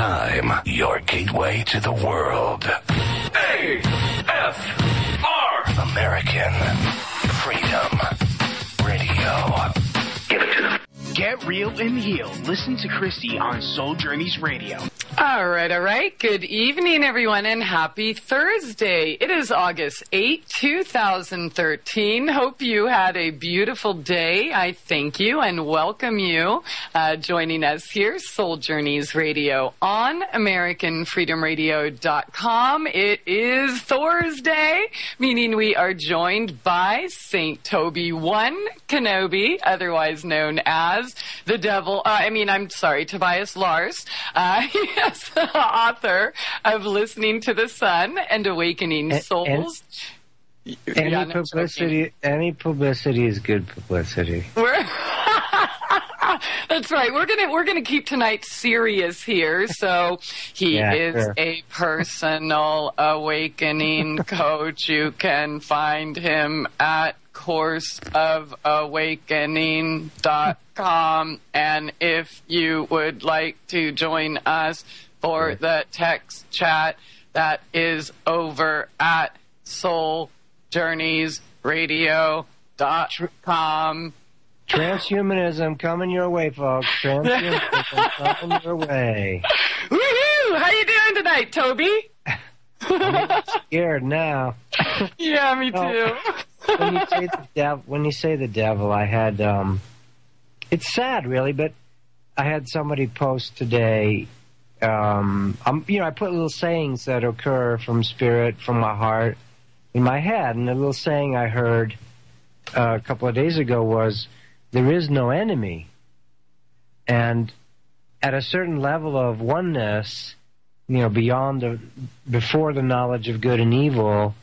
time, your gateway to the world. AFR! American Freedom Radio. Give it to them. Get real and heal. Listen to Christie on Soul Journeys Radio. All right. Good evening, everyone, and happy Thursday. It is August 8, 2013. Hope you had a beautiful day. I thank you and welcome you joining us here, Soul Journeys Radio on AmericanFreedomRadio.com. It is Thursday, meaning we are joined by St. Toby One Kenobi, otherwise known as the devil. Tobias Lars. Yes, author of Listening to the Sun and Awakening Souls. Any publicity is good publicity. That's right. We're gonna keep tonight serious here. So he is a personal awakening coach. You can find him at courseofawakening.com. And if you would like to join us for the text chat, that is over at souljourneysradio.com. Transhumanism coming your way, folks. Transhumanism coming your way. Woohoo! How you doing tonight, Toby? I'm scared now. Yeah, me too. When you say the devil, I had it's sad, really, but I had somebody post today. I put little sayings that occur from spirit, from my heart, in my head, and the little saying I heard a couple of days ago was, "There is no enemy," and at a certain level of oneness, before the knowledge of good and evil,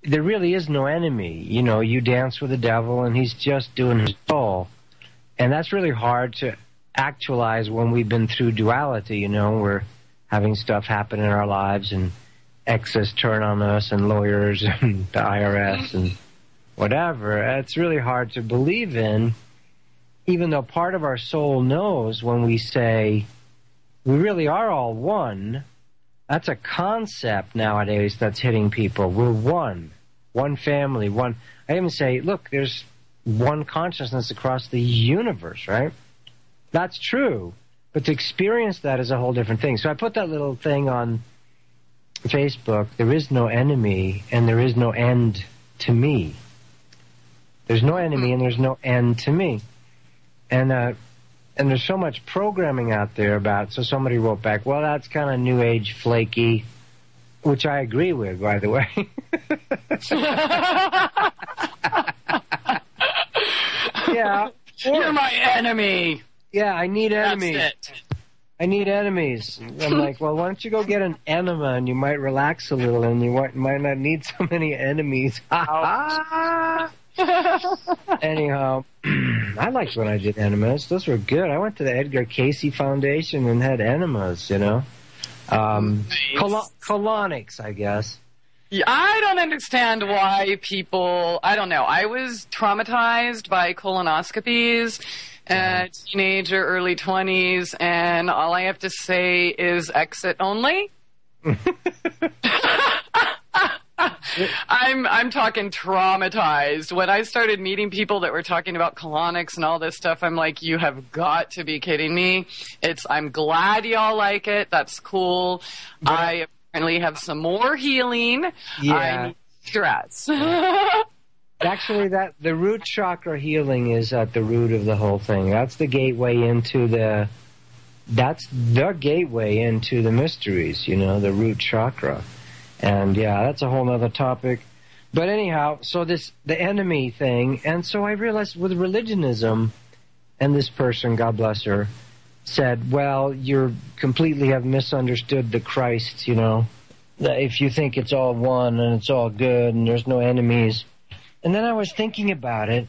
there really is no enemy. You dance with the devil and he's just doing his soul. And that's really hard to actualize when we've been through duality. We're having stuff happen in our lives and exes turn on us and lawyers and the IRS and whatever. It's really hard to believe in, even though part of our soul knows when we say we really are all one. That's a concept nowadays that's hitting people. We're one family, one. I even say, look, there's one consciousness across the universe, right? That's true. But to experience that is a whole different thing. So I put that little thing on Facebook. There is no enemy and there is no end to me. There's no enemy and there's no end to me. And there's so much programming out there about it. So somebody wrote back, well, that's kind of new age flaky, which I agree with, by the way. Yeah. You're my enemy. Yeah, I need enemies. That's it. I need enemies. I'm like, well, why don't you go get an enema and you might relax a little and you might not need so many enemies. Anyhow, I liked when I did enemas. Those were good. I went to the Edgar Cayce Foundation and had enemas, Nice. Colonics, I guess. Yeah, I don't understand why people, I don't know. I was traumatized by colonoscopies at teenager, early 20s, and all I have to say is exit only. I'm talking traumatized. When I started meeting people that were talking about colonics and all this stuff, I'm like, you have got to be kidding me. I'm glad y'all like it. That's cool. But I apparently have some more healing. Yeah. I need stress. Actually, the root chakra healing is at the root of the whole thing. That's the gateway into the mysteries, the root chakra. And yeah, that's a whole other topic. But anyhow, so the enemy thing, and so I realized with religionism, and this person, God bless her, said, well, you completely have misunderstood the Christ, that if you think it's all one and it's all good and there's no enemies. And then I was thinking about it,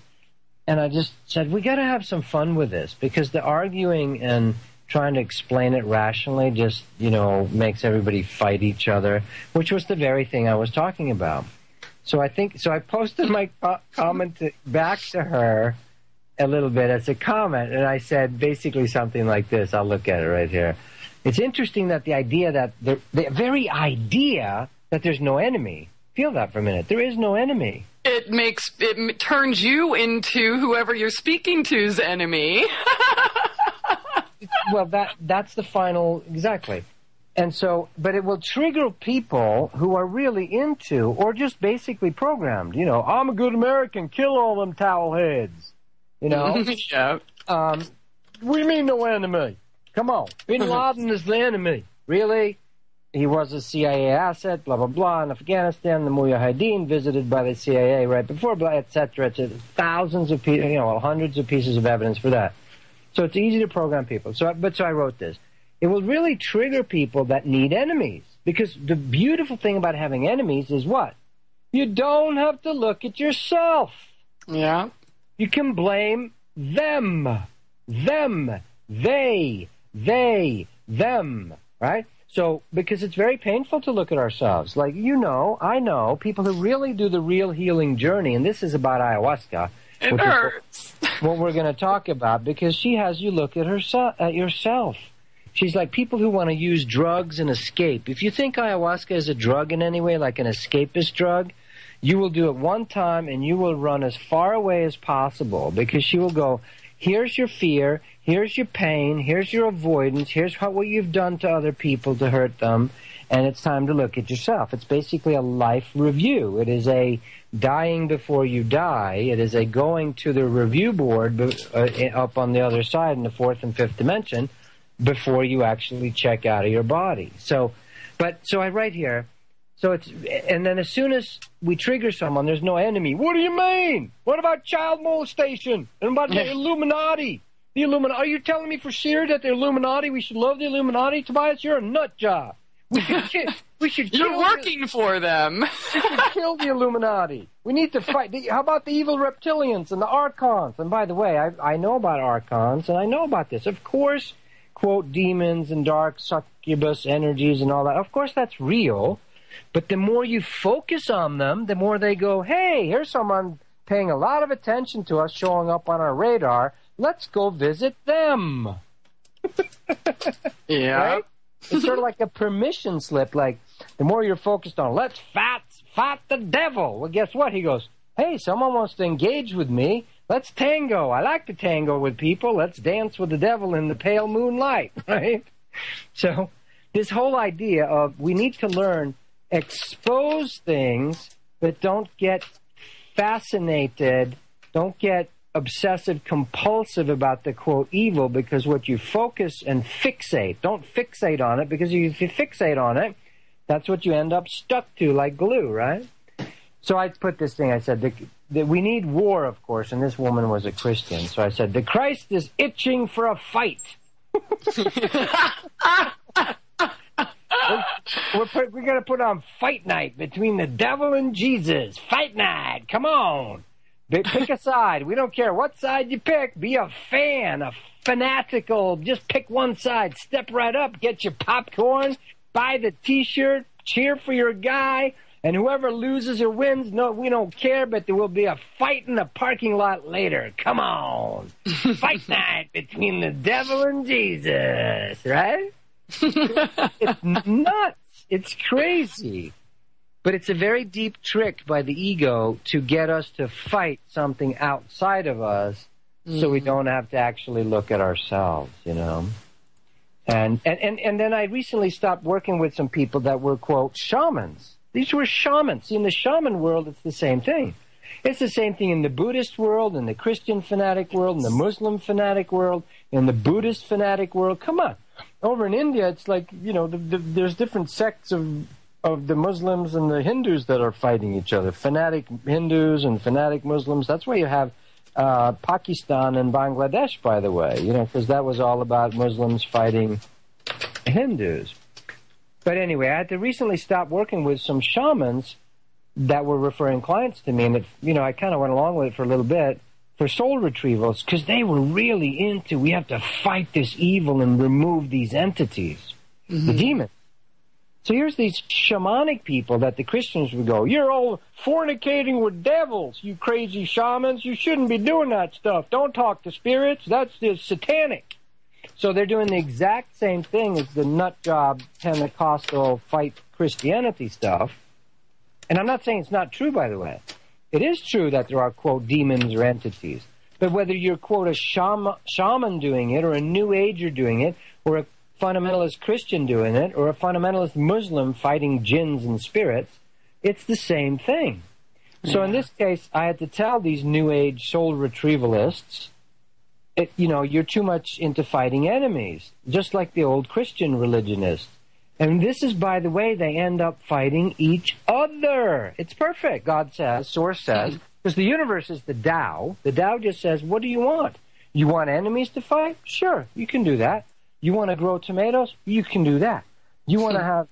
and I just said, we got to have some fun with this, because the arguing and trying to explain it rationally just, makes everybody fight each other, which was the very thing I was talking about. So I posted my comment back to her a little bit as a comment, and I said basically something like this. I'll look at it right here. It's interesting that the idea that the very idea that there's no enemy, feel that for a minute, there is no enemy. It turns you into whoever you're speaking to's enemy. Well, that's the final, exactly. And so, but it will trigger people who are really into, or just basically programmed, you know, I'm a good American, kill all them towel heads, you know? Yeah. We mean no enemy. Come on. Bin Laden is the enemy. Really? He was a CIA asset, blah, blah, blah, in Afghanistan, the Mujahideen visited by the CIA right before, blah, et cetera, thousands of people, you know, hundreds of pieces of evidence for that. So it's easy to program people. So I wrote this. It will really trigger people that need enemies. Because the beautiful thing about having enemies is what? You don't have to look at yourself. Yeah. You can blame them. Them. They. Them. Right? So, because it's very painful to look at ourselves. Like, you know, I know, people who really do the real healing journey, and this is about ayahuasca. It hurts. What we're going to talk about, because she has you look at yourself. She's like people who want to use drugs and escape. If you think ayahuasca is a drug in any way, like an escapist drug, you will do it one time and you will run as far away as possible, because she will go, here's your fear, here's your pain, here's your avoidance, here's what you've done to other people to hurt them, and it's time to look at yourself. It's basically a life review. It is a dying before you die. It is a going to the review board up on the other side in the fourth and fifth dimension before you actually check out of your body. So I write here, and then as soon as we trigger someone, there's no enemy. What do you mean? What about child molestation? And about the Illuminati? Are you telling me for sure that the Illuminati, we should love the Illuminati? Tobias, you're a nut job. We should You're working for them. We should kill the Illuminati. We need to fight. How about the evil reptilians and the archons? And by the way, I know about archons, and I know about this. Of course, quote, demons and dark succubus energies and all that. Of course, that's real. But the more you focus on them, the more they go, hey, here's someone paying a lot of attention to us, showing up on our radar. Let's go visit them. Yeah. Right? It's sort of like a permission slip. Like, the more you're focused on, let's fight the devil. Well, guess what? He goes, hey, someone wants to engage with me. Let's tango. I like to tango with people. Let's dance with the devil in the pale moonlight, right? So this whole idea of we need to learn, expose things, but don't get fascinated, don't get obsessive compulsive about the quote evil, because what you focus and fixate, don't fixate on it, because if you fixate on it, that's what you end up stuck to like glue, right? So I put this thing, I said that we need war, of course, and this woman was a Christian, so I said the Christ is itching for a fight. We're going to put on fight night between the devil and Jesus. Fight night, come on. Pick a side. We don't care what side you pick. Be a fan, a fanatical. Just pick one side. Step right up. Get your popcorn. Buy the T-shirt. Cheer for your guy. And whoever loses or wins, no, we don't care, but there will be a fight in the parking lot later. Come on. Fight night between the devil and Jesus, right? It's nuts. It's crazy. But it's a very deep trick by the ego to get us to fight something outside of us so we don't have to actually look at ourselves, you know. And then I recently stopped working with some people that were, quote, shamans. These were shamans. See, in the shaman world, it's the same thing. It's the same thing in the Buddhist world, in the Christian fanatic world, in the Muslim fanatic world, in the Buddhist fanatic world. Come on. Over in India, it's like, you know, there's different sects of the Muslims and the Hindus that are fighting each other. Fanatic Hindus and fanatic Muslims. That's why you have Pakistan and Bangladesh, by the way, you know, because that was all about Muslims fighting Hindus. But anyway, I had to recently stop working with some shamans that were referring clients to me, and it, you know, I kind of went along with it for a little bit for soul retrievals, because they were really into, we have to fight this evil and remove these entities, the demons. So here's these shamanic people that the Christians would go, you're all fornicating with devils, you crazy shamans. You shouldn't be doing that stuff. Don't talk to spirits. That's just satanic. So they're doing the exact same thing as the nut job Pentecostal fight Christianity stuff. And I'm not saying it's not true, by the way. It is true that there are, quote, demons or entities. But whether you're, quote, a shaman doing it, or a New Ager doing it, or a fundamentalist Christian doing it, or a fundamentalist Muslim fighting jinns and spirits, it's the same thing. So in this case, I had to tell these New Age soul retrievalists, you're too much into fighting enemies, just like the old Christian religionists. And this is, by the way, they end up fighting each other. It's perfect, God says, Source says, because the universe is the Tao. The Tao just says, what do you want? You want enemies to fight? Sure, you can do that. You want to grow tomatoes? You can do that. You want to have,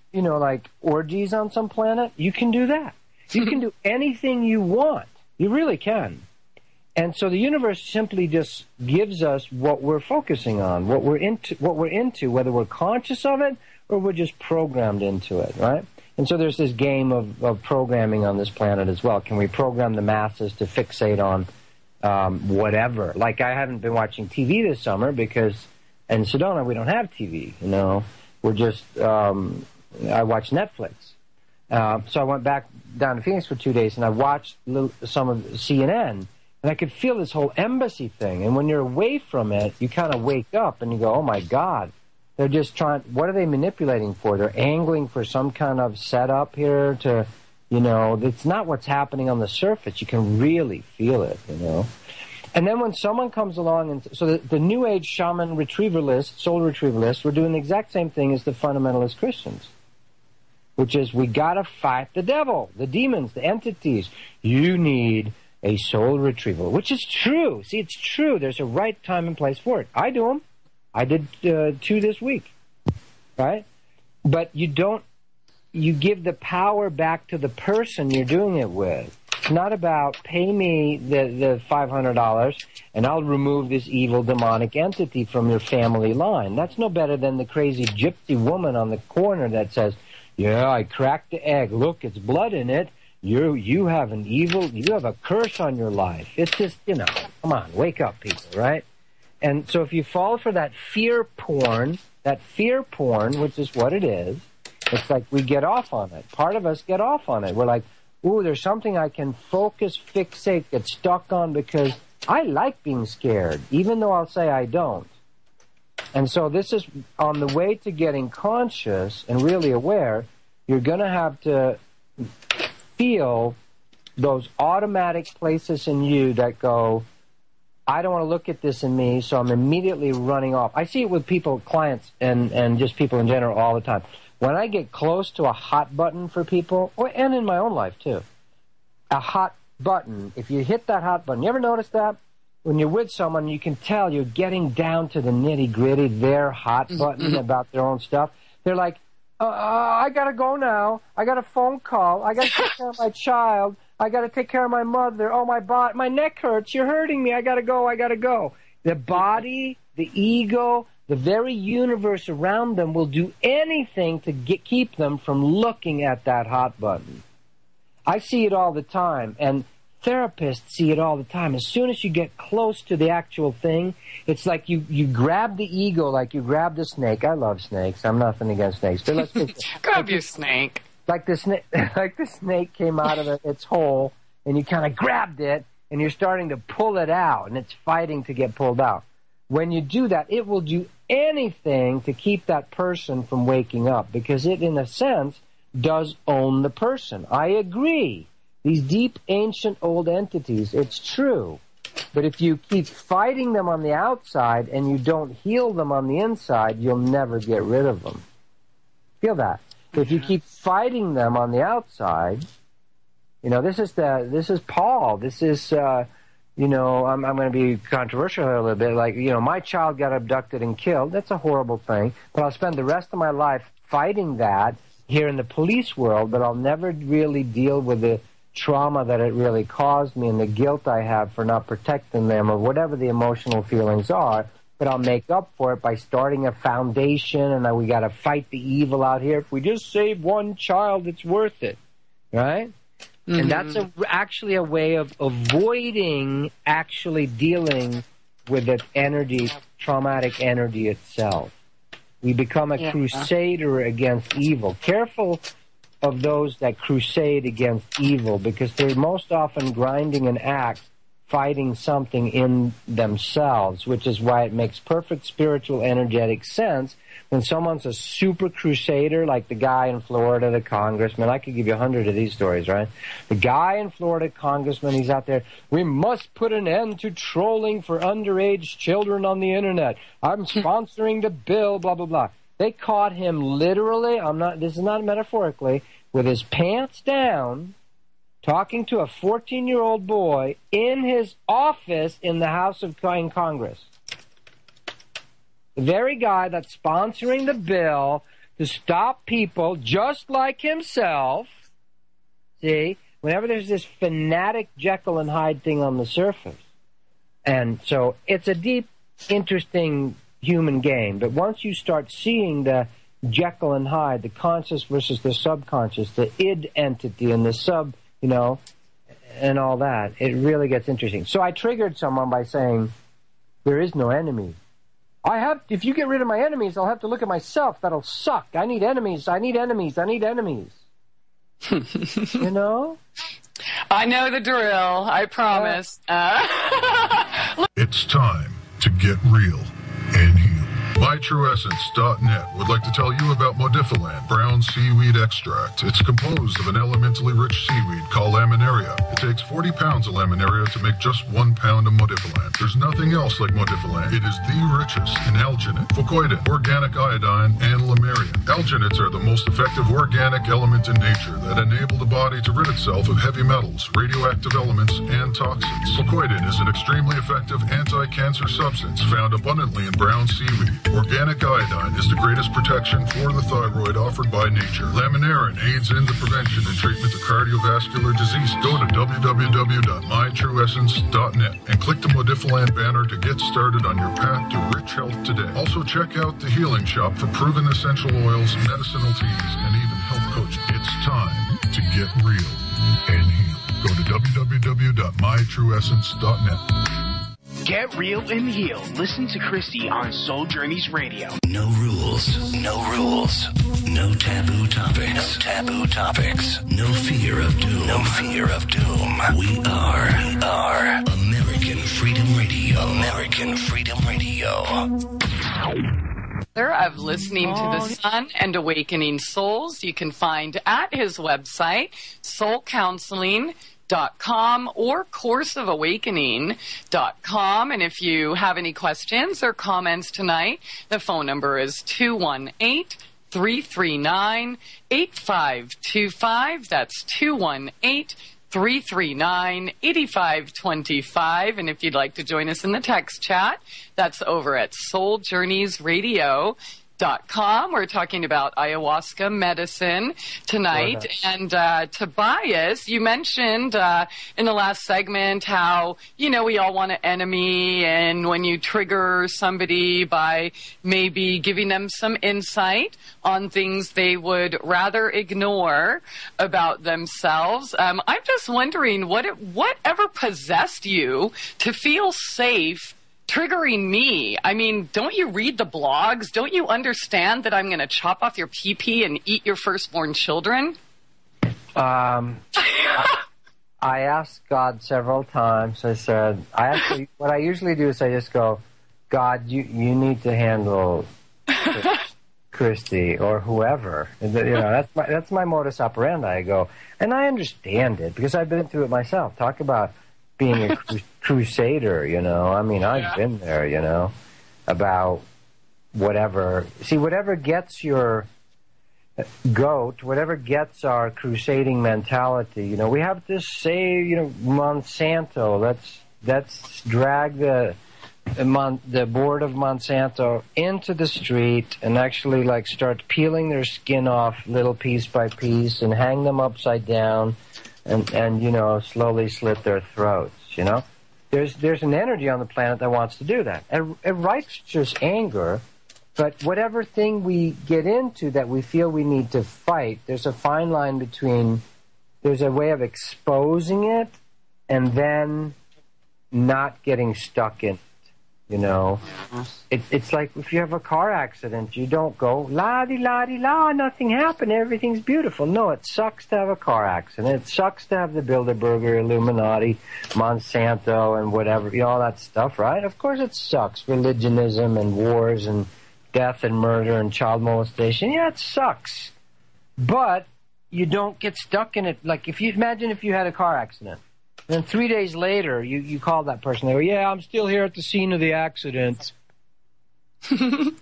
orgies on some planet? You can do that. You can do anything you want. You really can. And so the universe simply just gives us what we're focusing on, what we're into, whether we're conscious of it or we're just programmed into it, right? And so there's this game of programming on this planet as well. Can we program the masses to fixate on whatever? Like, I haven't been watching TV this summer because in Sedona we don't have TV, We're just, I watch Netflix. So I went back down to Phoenix for 2 days, and I watched some of CNN, and I could feel this whole embassy thing. And when you're away from it, you kind of wake up and you go, oh, my God. They're just what are they manipulating for? They're angling for some kind of setup here to, it's not what's happening on the surface. You can really feel it, And then when someone comes along, and so the New Age shaman retrievalists, soul retrievalists, were doing the exact same thing as the fundamentalist Christians, which is we got to fight the devil, the demons, the entities. You need a soul retrieval, which is true. See, it's true. There's a right time and place for it. I do them. I did 2 this week, right? But you give the power back to the person you're doing it with. It's not about pay me the $500 and I'll remove this evil demonic entity from your family line. That's no better than the crazy gypsy woman on the corner that says, yeah, I cracked the egg. Look, it's blood in it. You have you have a curse on your life. It's just, come on, wake up, people, right? And so if you fall for that fear porn, which is what it is, it's like we get off on it. Part of us get off on it. We're like, ooh, there's something I can focus, fixate, get stuck on because I like being scared, even though I'll say I don't. And so this is on the way to getting conscious and really aware, you're going to have to feel those automatic places in you that go, I don't want to look at this in me, so I'm immediately running off. I see it with people, clients, and just people in general all the time. When I get close to a hot button for people, and in my own life too, a hot button, if you hit that hot button, you ever notice that? When you're with someone, you can tell you're getting down to the nitty-gritty, their hot button about their own stuff. They're like, I got to go now. I got a phone call. I got to take care of my child. I got to take care of my mother. Oh, my neck hurts. You're hurting me. I got to go. The body, the ego, the very universe around them will do anything to keep them from looking at that hot button. I see it all the time, and therapists see it all the time. As soon as you get close to the actual thing, it's like you grab the ego like you grab the snake. I love snakes. I'm nothing against snakes. But let's grab your snake. Like the snake came out of its hole, and you kind of grabbed it, and you're starting to pull it out, and it's fighting to get pulled out. When you do that, it will do anything to keep that person from waking up, because it, in a sense, does own the person. I agree. These deep, ancient, old entities, it's true. But if you keep fighting them on the outside and you don't heal them on the inside, you'll never get rid of them. Feel that? If you keep fighting them on the outside, this is Paul. This is, I'm going to be controversial here a little bit. Like, my child got abducted and killed. That's a horrible thing. But I'll spend the rest of my life fighting that here in the police world, but I'll never really deal with the trauma that it really caused me and the guilt I have for not protecting them or whatever the emotional feelings are. But I'll make up for it by starting a foundation, and we got to fight the evil out here. If we just save one child, it's worth it, right? Mm-hmm. And that's actually a way of avoiding actually dealing with the energy, traumatic energy itself. We become a crusader against evil. Careful of those that crusade against evil, because they're most often grinding an axe, fighting something in themselves, which is why it makes perfect spiritual, energetic sense when someone's a super crusader, like the guy in Florida, the congressman. I could give you 100 of these stories, right? The guy in Florida, congressman, he's out there, we must put an end to trolling for underage children on the internet. I'm sponsoring the bill, blah, blah, blah. They caught him literally, this is not metaphorically, with his pants down, talking to a 14-year-old boy in his office in the House of Congress. The very guy that's sponsoring the bill to stop people just like himself. See, whenever there's this fanatic Jekyll and Hyde thing on the surface. And so it's a deep, interesting human game. But once you start seeing the Jekyll and Hyde, the conscious versus the subconscious, the id entity and the sub, and all that, it really gets interesting. So I triggered someone by saying, there is no enemy. If you get rid of my enemies, I'll have to look at myself. That'll suck. I need enemies. I need enemies. I need enemies. You know? I know the drill. I promise. It's time to get real and heal. MyTrueEssence.net would like to tell you about Modifiland brown seaweed extract. It's composed of an elementally rich seaweed called laminaria. It takes 40 pounds of laminaria to make just 1 pound of Modifiland. There's nothing else like Modifiland. It is the richest in alginate, fucoidin, organic iodine, and lamarian. Alginates are the most effective organic element in nature that enable the body to rid itself of heavy metals, radioactive elements, and toxins. Fucoidin is an extremely effective anti-cancer substance found abundantly in brown seaweed. Organic iodine is the greatest protection for the thyroid offered by nature. Laminarin aids in the prevention and treatment of cardiovascular disease. Go to www.mytrueessence.net and click the Modifiland banner to get started on your path to rich health today. Also check out the Healing Shop for proven essential oils, medicinal teas, and even health coaching. It's time to get real and heal. Go to www.mytrueessence.net. Get real and heal. Listen to Christie on Soul Journeys Radio. No rules. No rules. No taboo topics. No taboo topics. No fear of doom. No fear of doom. We are American Freedom Radio. American Freedom Radio. Of listening to the Sun and Awakening Souls, you can find at his website, soulcounseling.com or courseofawakening.com. And if you have any questions or comments tonight, the phone number is 218-339-8525. That's 218-339-8525. And if you'd like to join us in the text chat, that's over at souljourneysradio.com. We're talking about ayahuasca medicine tonight. And Tobias, you mentioned in the last segment how, we all want an enemy, and when you trigger somebody by maybe giving them some insight on things they would rather ignore about themselves. I'm just wondering, whatever possessed you to feel safe triggering me? I mean, don't you read the blogs? Don't you understand that I'm going to chop off your pee-pee and eat your firstborn children? I asked God several times. I said, what I usually do is I just go, God, you need to handle Christie or whoever. That's my modus operandi. I go, and I understand it because I've been through it myself. Talk about being a crusader, I mean, I've been there, about whatever. See, whatever gets your goat, whatever gets our crusading mentality, we have to say, Monsanto, let's drag the board of Monsanto into the street and actually start peeling their skin off little piece by piece and hang them upside down and slowly slit their throats, There's an energy on the planet that wants to do that. A righteous anger, but whatever thing we get into that we feel we need to fight, there's a fine line between, there's a way of exposing it and then not getting stuck in it. you know. It's like if you have a car accident, you don't go, la-di-la-di-la, nothing happened, everything's beautiful. No, it sucks to have a car accident. It sucks to have the Bilderberger, Illuminati, Monsanto, and whatever, you know, all that stuff, right? Of course it sucks. Religionism and wars and death and murder and child molestation. Yeah, it sucks. But you don't get stuck in it. Like, if you imagine if you had a car accident, then 3 days later, you call that person. They go, yeah, I'm still here at the scene of the accident. I'm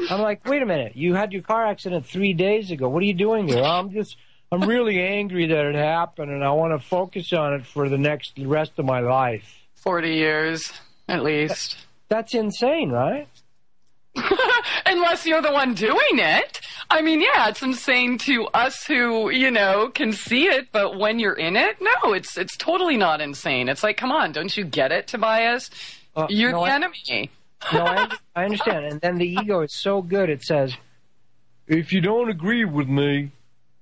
like, wait a minute. You had your car accident 3 days ago. What are you doing here? I'm really angry that it happened, and I want to focus on it for the rest of my life. 40 years, at least. That's insane, right? Unless you're the one doing it. I mean, yeah, it's insane to us who, you know, can see it, but when you're in it, no, it's totally not insane. It's like, come on, don't you get it, Tobias? You're the enemy. No, I understand. And then the ego is so good, it says, if you don't agree with me,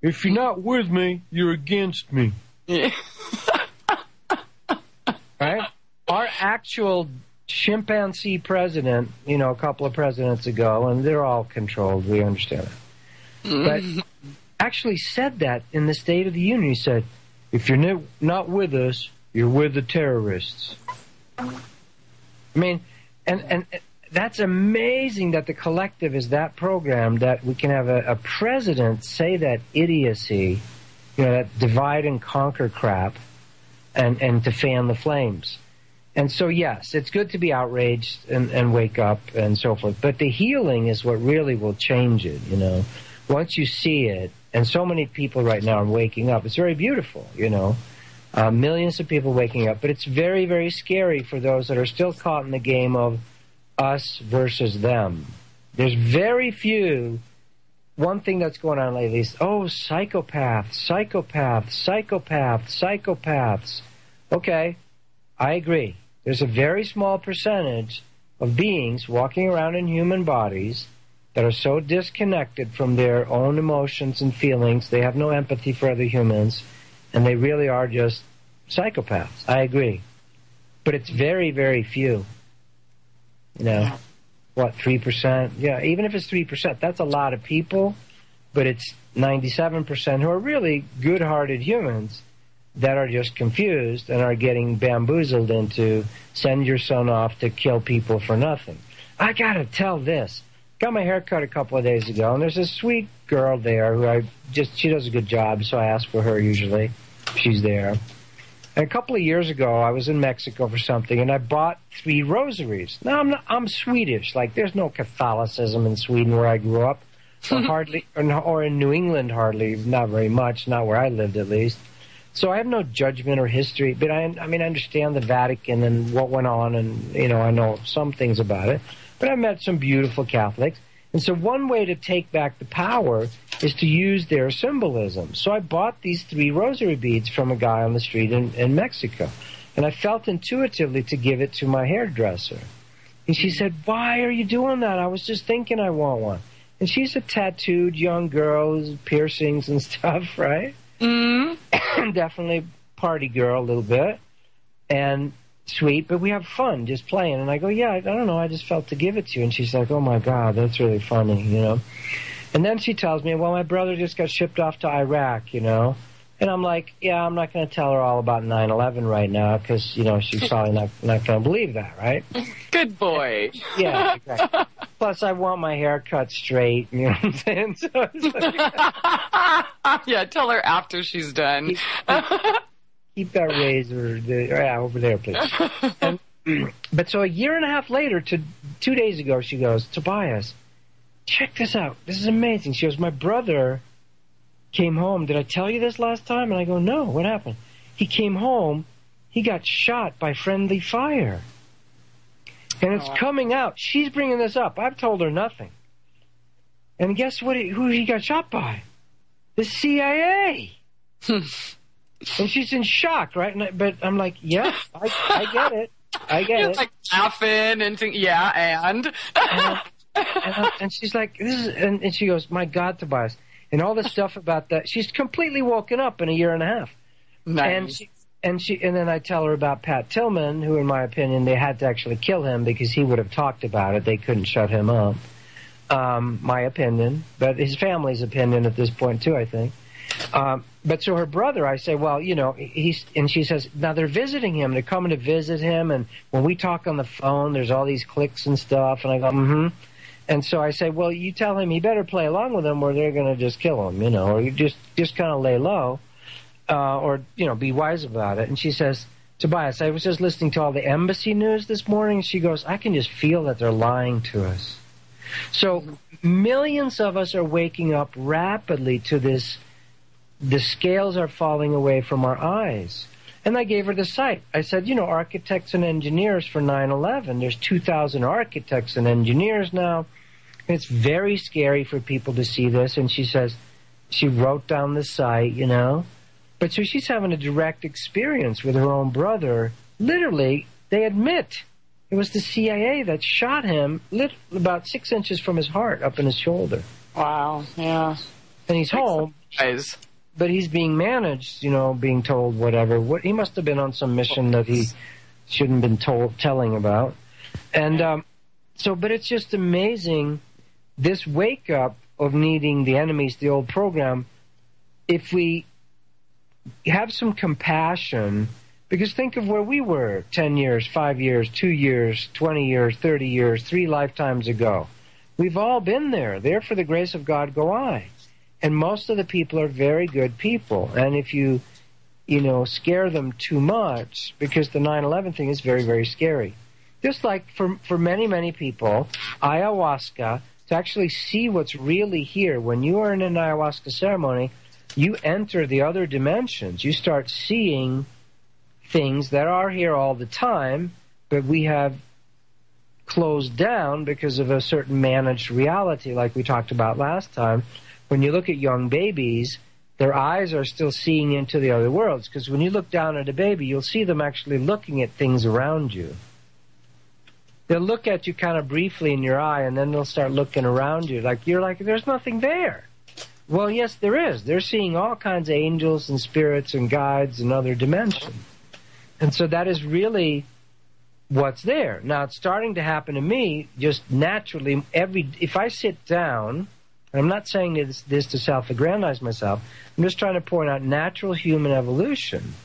if you're not with me, you're against me. Yeah. Right? Our actual chimpanzee president, you know, a couple of presidents ago, and they're all controlled, we understand that, but actually said that in the State of the Union. He said, if you're not with us, you're with the terrorists. I mean, and that's amazing that the collective is that programmed that we can have a president say that idiocy, you know, that divide and conquer crap, and to fan the flames. And so, yes, it's good to be outraged and wake up and so forth. But the healing is what really will change it, you know. Once you see it, and so many people right now are waking up, it's very beautiful, you know. Millions of people waking up. But it's very, very scary for those that are still caught in the game of us versus them. There's very few. One thing that's going on lately is, psychopaths. Okay, I agree. There's a very small percentage of beings walking around in human bodies that are so disconnected from their own emotions and feelings, they have no empathy for other humans, and they really are just psychopaths. I agree. But it's very, very few. You know, what, 3%? Yeah, even if it's 3%, that's a lot of people, but it's 97% who are really good-hearted humans that are just confused and are getting bamboozled into send your son off to kill people for nothing. I gotta tell this. Got my hair cut a couple of days ago, and there's a sweet girl there who she does a good job, so I ask for her usually. She's there. And a couple of years ago, I was in Mexico for something, and I bought 3 rosaries. Now, I'm Swedish. Like, there's no Catholicism in Sweden where I grew up, or in New England hardly, not very much, not where I lived at least. So I have no judgment or history, but I understand the Vatican and what went on, and, you know, I know some things about it. But I met some beautiful Catholics. And so one way to take back the power is to use their symbolism. So I bought these 3 rosary beads from a guy on the street in Mexico. And I felt intuitively to give it to my hairdresser. And she said, why are you doing that? I was just thinking I want one. And she's a tattooed young girl with piercings and stuff, right? Mm-hmm. Definitely party girl a little bit. And sweet, but we have fun just playing. And I go, yeah, I don't know, I just felt to give it to you. And she's like, oh my God, that's really funny, you know. And then she tells me, well, my brother just got shipped off to Iraq, you know. And I'm like, yeah, I'm not going to tell her all about 9/11 right now because, you know, she's probably not going to believe that, right? Good boy. Yeah, exactly. Plus, I want my hair cut straight, you know what I'm saying? So it's like, yeah, tell her after she's done. Keep that razor over there, please. But so a year and a half later, 2 days ago, she goes, Tobias, check this out. This is amazing. She goes, my brother came home. Did I tell you this last time? And I go, no, what happened? He came home. He got shot by friendly fire. And it's coming out. She's bringing this up. I've told her nothing. And guess who he got shot by? The CIA. And she's in shock, right? But I'm like, yeah, I get it. I get it. Like laughing and thinking, yeah, and she's like, and she goes, my God, Tobias. And all this stuff about that. She's completely woken up in a year and a half. Nice. and then I tell her about Pat Tillman, who, in my opinion, they had to actually kill him because he would have talked about it. They couldn't shut him up. My opinion, but his family's opinion at this point too, I think. But so her brother, I say, well, you know, and she says, now they're visiting him. They're coming to visit him, and when we talk on the phone, there's all these clicks and stuff. And I go, mm-hmm. And so I say, well, you tell him he better play along with them, or they're going to just kill him, you know, or you just kind of lay low, or, you know, be wise about it. And she says, Tobias, I was just listening to all the embassy news this morning. She goes, I can just feel that they're lying to us. So millions of us are waking up rapidly to this. The scales are falling away from our eyes. And I gave her the site. I said, you know, architects and engineers for 9/11. There's 2,000 architects and engineers now. It's very scary for people to see this. And she says, she wrote down the site, you know. But so she's having a direct experience with her own brother. Literally, they admit it was the CIA that shot him about 6 inches from his heart up in his shoulder. Wow, yeah. And he's home. Guys. But he's being managed, you know, being told whatever. He must have been on some mission that he shouldn't have been telling about. And but it's just amazing, this wake-up of needing the enemies, the old program, if we have some compassion. Because think of where we were 10 years, 5 years, 2 years, 20 years, 30 years, 3 lifetimes ago. We've all been there. There for the grace of God go I. And most of the people are very good people. And if you scare them too much, because the 9/11 thing is very, very scary. Just like for many, many people, ayahuasca, to actually see what's really here, when you are in an ayahuasca ceremony, you enter the other dimensions. You start seeing things that are here all the time, but we have closed down because of a certain managed reality, like we talked about last time. When you look at young babies, their eyes are still seeing into the other worlds, because when you look down at a baby, you'll see them actually looking at things around you. They'll look at you kind of briefly in your eye, and then they'll start looking around you. You're like, there's nothing there. Well, yes, there is. They're seeing all kinds of angels and spirits and guides and other dimensions. And so that is really what's there. Now, it's starting to happen to me just naturally. If I sit down, and I'm not saying this to self-aggrandize myself, I'm just trying to point out natural human evolution.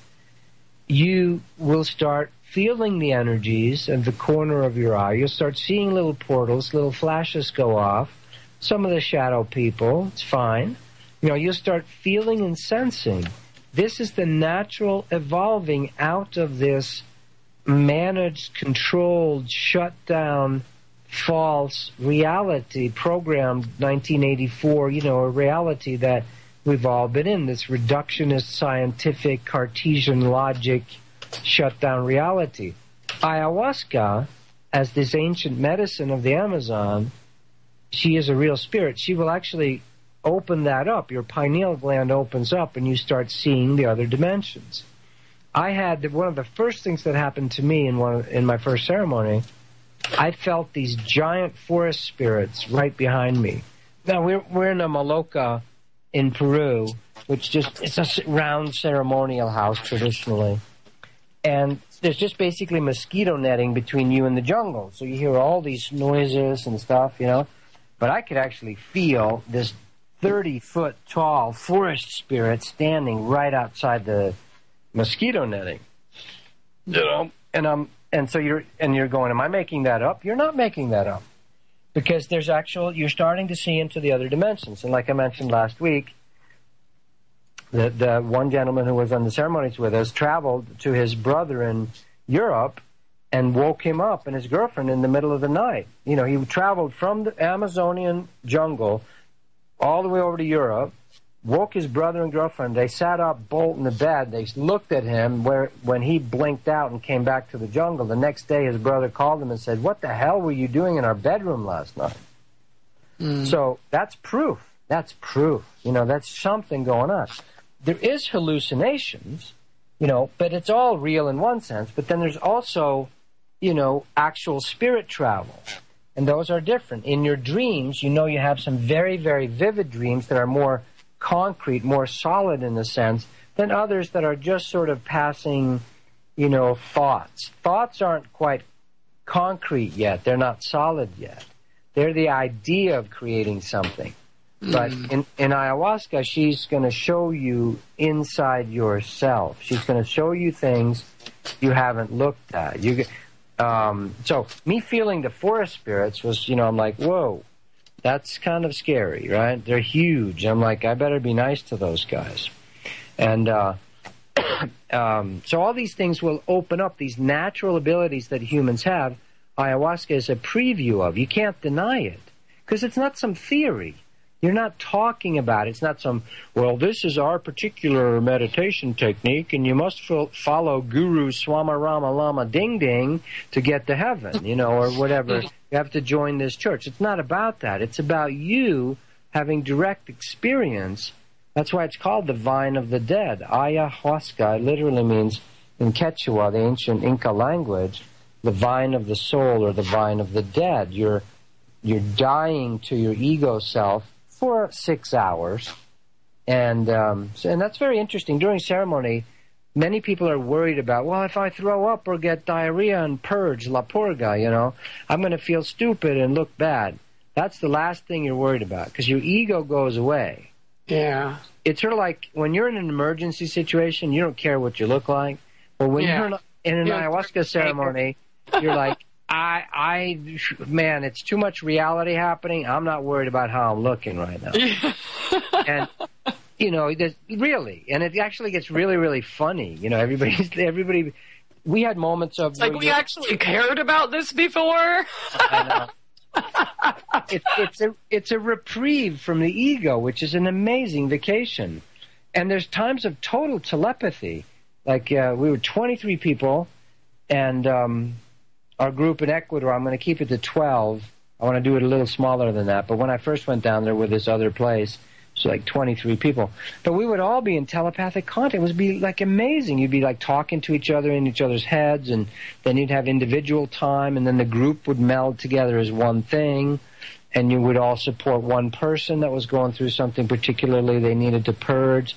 You will start feeling the energies at the corner of your eye. You'll start seeing little portals, little flashes go off. Some of the shadow people, it's fine. You'll start feeling and sensing. This is the natural evolving out of this managed, controlled, shut down, false reality, programmed 1984, a reality that we've all been in, this reductionist, scientific, Cartesian logic, shut down reality. Ayahuasca, as this ancient medicine of the Amazon, she is a real spirit. She will actually open that up. Your pineal gland opens up and you start seeing the other dimensions. I had one of the first things that happened to me in my first ceremony. I felt these giant forest spirits right behind me. Now we're in a Maloca in Peru, which it's a round ceremonial house traditionally, and there's just basically mosquito netting between you and the jungle. So you hear all these noises and stuff, But I could actually feel this 30-foot tall forest spirit standing right outside the mosquito netting. And so you're going, am I making that up? You're not making that up. Because you're starting to see into the other dimensions. And like I mentioned last week, the one gentleman who was on the ceremonies with us traveled to his brother in Europe and woke him up and his girlfriend in the middle of the night. He traveled from the Amazonian jungle all the way over to Europe, woke his brother and girlfriend. They sat up bolt in the bed. They looked at him when he blinked out and came back to the jungle. The next day, his brother called him and said, "What the hell were you doing in our bedroom last night?" So that's proof. That's proof. That's something going on. There is hallucinations, but it's all real in one sense. But then there's also, actual spirit travel. And those are different. In your dreams, you have some very, very vivid dreams that are more concrete, more solid in a sense, then others that are just sort of passing, thoughts. Thoughts aren't quite concrete yet. They're not solid yet. They're the idea of creating something. But in ayahuasca, she's going to show you inside yourself. She's going to show you things you haven't looked at. So me feeling the forest spirits was, I'm like, whoa, that's kind of scary, right? They're huge. I'm like, I better be nice to those guys. And so all these things will open up these natural abilities that humans have. Ayahuasca is a preview of. You can't deny it because it's not some theory. You're not talking about it. It's not some, this is our particular meditation technique, and you must follow Guru Swama Rama Lama Ding Ding to get to heaven, or whatever. You have to join this church. It's not about that. It's about you having direct experience. That's why it's called the Vine of the Dead. Ayahuasca literally means, in Quechua, the ancient Inca language, the vine of the soul or the vine of the dead. You're dying to your ego self for 6 hours, and that's very interesting. During ceremony, many people are worried about, if I throw up or get diarrhea and purge, la purga, I'm going to feel stupid and look bad. That's the last thing you're worried about, because your ego goes away. Yeah. It's sort of like when you're in an emergency situation, you don't care what you look like. But when you're in an ayahuasca ceremony, you're like, man, it's too much reality happening. I'm not worried about how I'm looking right now. And, really, and it actually gets really, really funny. Everybody, we had moments of... It's like we actually cared about this before. I know. It's a reprieve from the ego, which is an amazing vacation. And there's times of total telepathy. Like, we were 23 people, and... our group in Ecuador, I'm going to keep it to 12. I want to do it a little smaller than that. But when I first went down there with this other place, it's like 23 people. But we would all be in telepathic contact. It would be like amazing. You'd be like talking to each other in each other's heads, and then you'd have individual time, and then the group would meld together as one thing, and you would all support one person that was going through something particularly they needed to purge.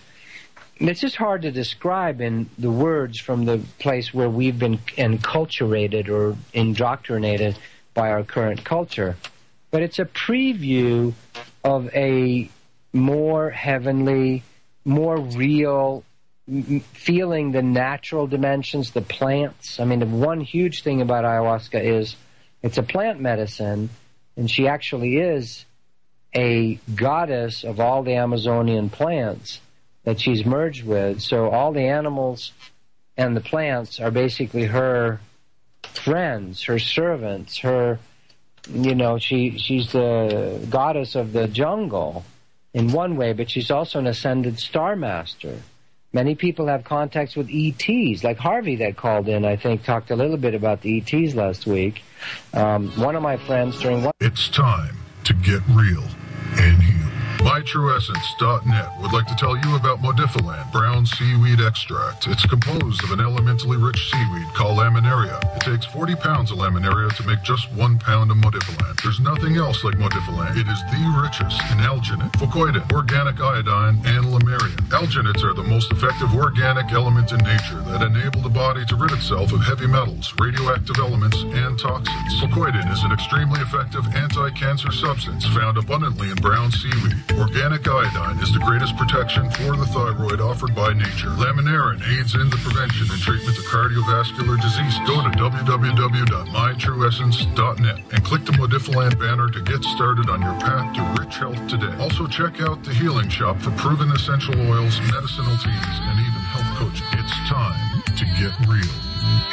It's just hard to describe in the words from the place where we've been enculturated or indoctrinated by our current culture. But it's a preview of a more heavenly, more real feeling the natural dimensions, the plants. I mean, the one huge thing about ayahuasca is it's a plant medicine, and she actually is a goddess of all the Amazonian plants that she's merged with. So all the animals and the plants are basically her friends, her servants, her, she's the goddess of the jungle in one way, but she's also an ascended star master. Many people have contacts with ETs, like Harvey that called in, I think, talked a little bit about the ETs last week. One of my friends during one... It's time to get real and heal. MyTrueEssence.net would like to tell you about Modifiland brown seaweed extract. It's composed of an elementally rich seaweed called laminaria. It takes 40 pounds of laminaria to make just 1 pound of Modifiland. There's nothing else like Modifiland. It is the richest in alginate, fucoidin, organic iodine, and lamarian. Alginates are the most effective organic element in nature that enable the body to rid itself of heavy metals, radioactive elements, and toxins. Fucoidin is an extremely effective anti-cancer substance found abundantly in brown seaweed. Organic iodine is the greatest protection for the thyroid offered by nature. Laminarin aids in the prevention and treatment of cardiovascular disease. Go to www.mytrueessence.net and click the Modifiland banner to get started on your path to rich health today. Also check out the Healing Shop for proven essential oils, medicinal teas, and even health coaching. It's time to get real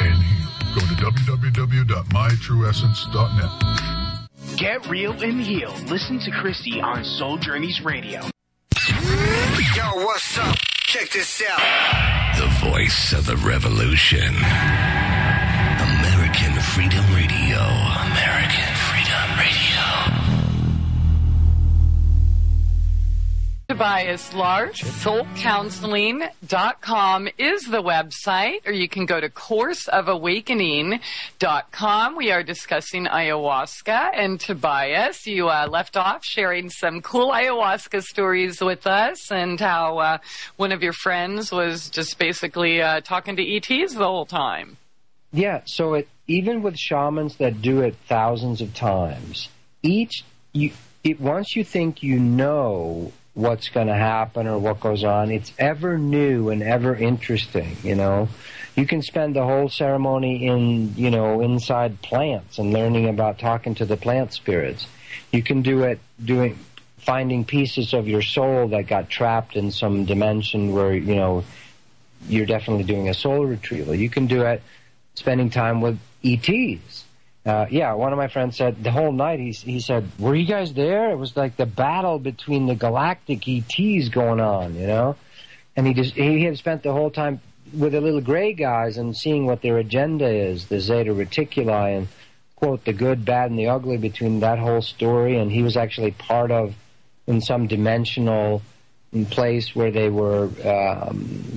and heal. Go to www.mytrueessence.net. Get real and heal. Listen to Christie on Soul Journeys Radio. Yo, what's up? Check this out. The voice of the revolution. American Freedom Radio. American Freedom Radio. Tobias Lars. SoulCounseling.com is the website, or you can go to CourseOfAwakening.com. We are discussing ayahuasca, and Tobias, you left off sharing some cool ayahuasca stories with us, and how one of your friends was just basically talking to ETs the whole time. Yeah, so even with shamans that do it thousands of times, once you think you know what's going to happen or what goes on, it's ever new and ever interesting, you know. You can spend the whole ceremony inside plants and learning about talking to the plant spirits. You can do it finding pieces of your soul that got trapped in some dimension where, you know, you're definitely doing a soul retrieval. You can do it spending time with ETs. One of my friends said the whole night, he said, were you guys there? It was like the battle between the galactic ETs going on, you know? And he had spent the whole time with the little gray guys and seeing what their agenda is, the Zeta Reticuli, and, quote, the good, bad, and the ugly between that whole story. And he was actually part of, in some dimensional place where they were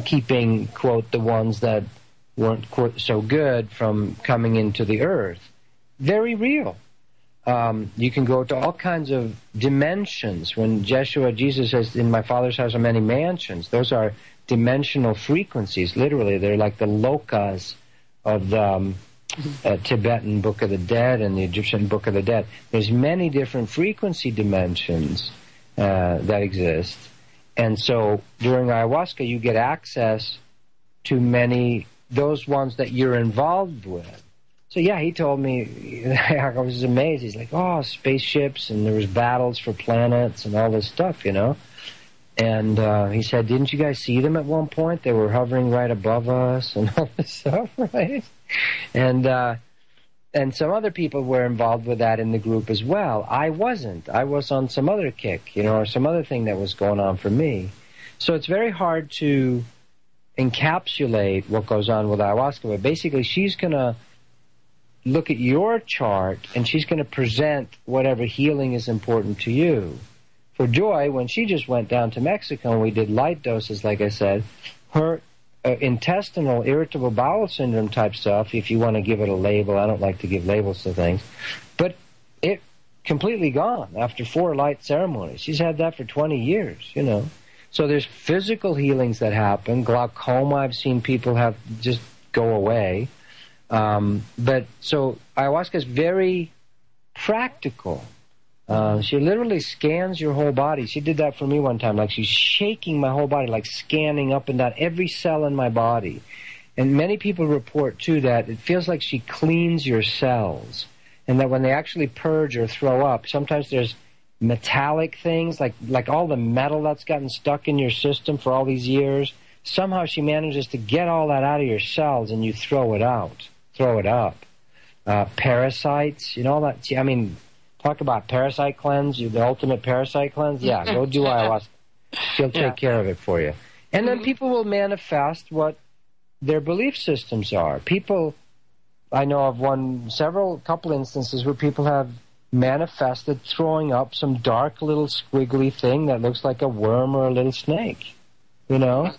keeping, quote, the ones that weren't, quote, so good from coming into the earth. Very real. You can go to all kinds of dimensions. When Jesus says, in my Father's house are many mansions, those are dimensional frequencies. Literally, they're like the lokas of the Tibetan Book of the Dead and the Egyptian Book of the Dead. There's many different frequency dimensions that exist. And so during ayahuasca, you get access to those ones that you're involved with. So yeah, he told me, I was amazed. He's like, oh, spaceships, and there was battles for planets and all this stuff, you know. And he said, didn't you guys see them at one point? They were hovering right above us and all this stuff, right? And some other people were involved with that in the group as well. I wasn't. I was on some other kick, you know, or some other thing that was going on for me. So it's very hard to encapsulate what goes on with ayahuasca. But basically, she's going to look at your chart, and she's going to present whatever healing is important to you. For Joy, when she just went down to Mexico and we did light doses, like I said, her intestinal irritable bowel syndrome type stuff, if you want to give it a label, I don't like to give labels to things, but it completely gone after 4 light ceremonies. She's had that for 20 years, you know. So there's physical healings that happen. Glaucoma, I've seen people have just go away. But so ayahuasca is very practical. She literally scans your whole body. She did that for me one time. Like, she's shaking my whole body, like scanning up and down every cell in my body. And many people report, too, that it feels like she cleans your cells. And that when they actually purge or throw up, sometimes there's metallic things, like all the metal that's gotten stuck in your system for all these years. Somehow she manages to get all that out of your cells, and you throw it out. Throw it up. Parasites, you know, all that. I mean, talk about parasite cleanse, the ultimate parasite cleanse. Yeah, go do ayahuasca. She'll take care of it for you. And then people will manifest what their belief systems are. People, I know of couple instances where people have manifested throwing up some dark little squiggly thing that looks like a worm or a little snake, you know,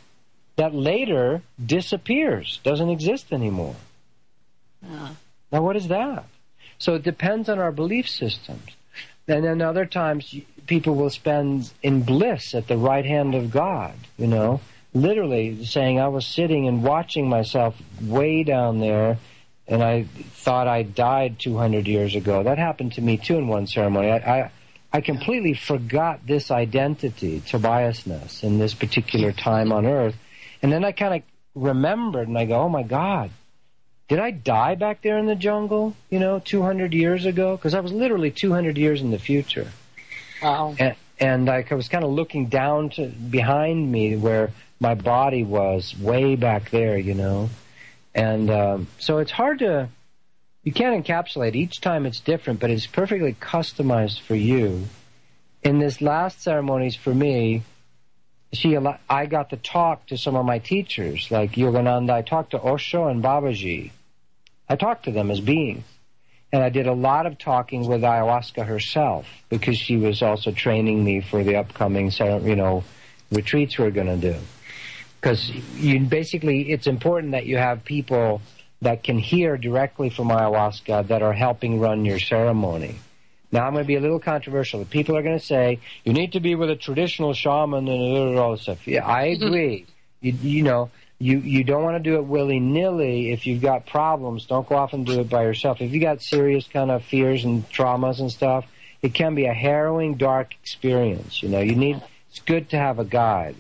that later disappears, doesn't exist anymore. Now, what is that? So it depends on our belief systems. And then other times, people will spend in bliss at the right hand of God, you know, literally saying, I was sitting and watching myself way down there, and I thought I died 200 years ago. That happened to me, too, in one ceremony. I completely forgot this identity, Tobiasness, in this particular time on Earth. And then I kind of remembered, and I go, oh, my God. Did I die back there in the jungle, you know, 200 years ago? Because I was literally 200 years in the future. Wow. And I was kind of looking down behind me where my body was way back there, you know. And so it's hard you can't encapsulate. Each time it's different, but it's perfectly customized for you. In this last ceremonies for me, I got to talk to some of my teachers, like Yogananda. I talked to Osho and Babaji. I talked to them as beings. And I did a lot of talking with ayahuasca herself because she was also training me for the upcoming, retreats we're going to do. Because it's important that you have people that can hear directly from ayahuasca that are helping run your ceremony. Now, I'm going to be a little controversial. People are going to say, you need to be with a traditional shaman and all this stuff. Yeah, I agree. You don't want to do it willy-nilly. If you've got problems, don't go off and do it by yourself. If you got serious kind of fears and traumas and stuff, it can be a harrowing, dark experience. It's good to have a guide.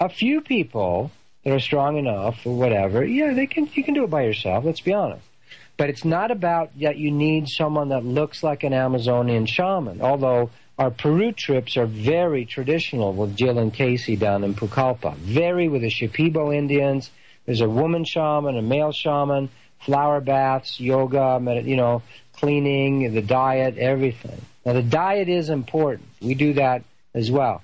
A few people that are strong enough or whatever, yeah, you can do it by yourself, let's be honest. But it's not about that you need someone that looks like an Amazonian shaman, although our Peru trips are very traditional with Jill and Casey down in Pucallpa. Very with the Shipibo Indians. There's a woman shaman, a male shaman, flower baths, yoga, cleaning, the diet, everything. Now, the diet is important. We do that as well.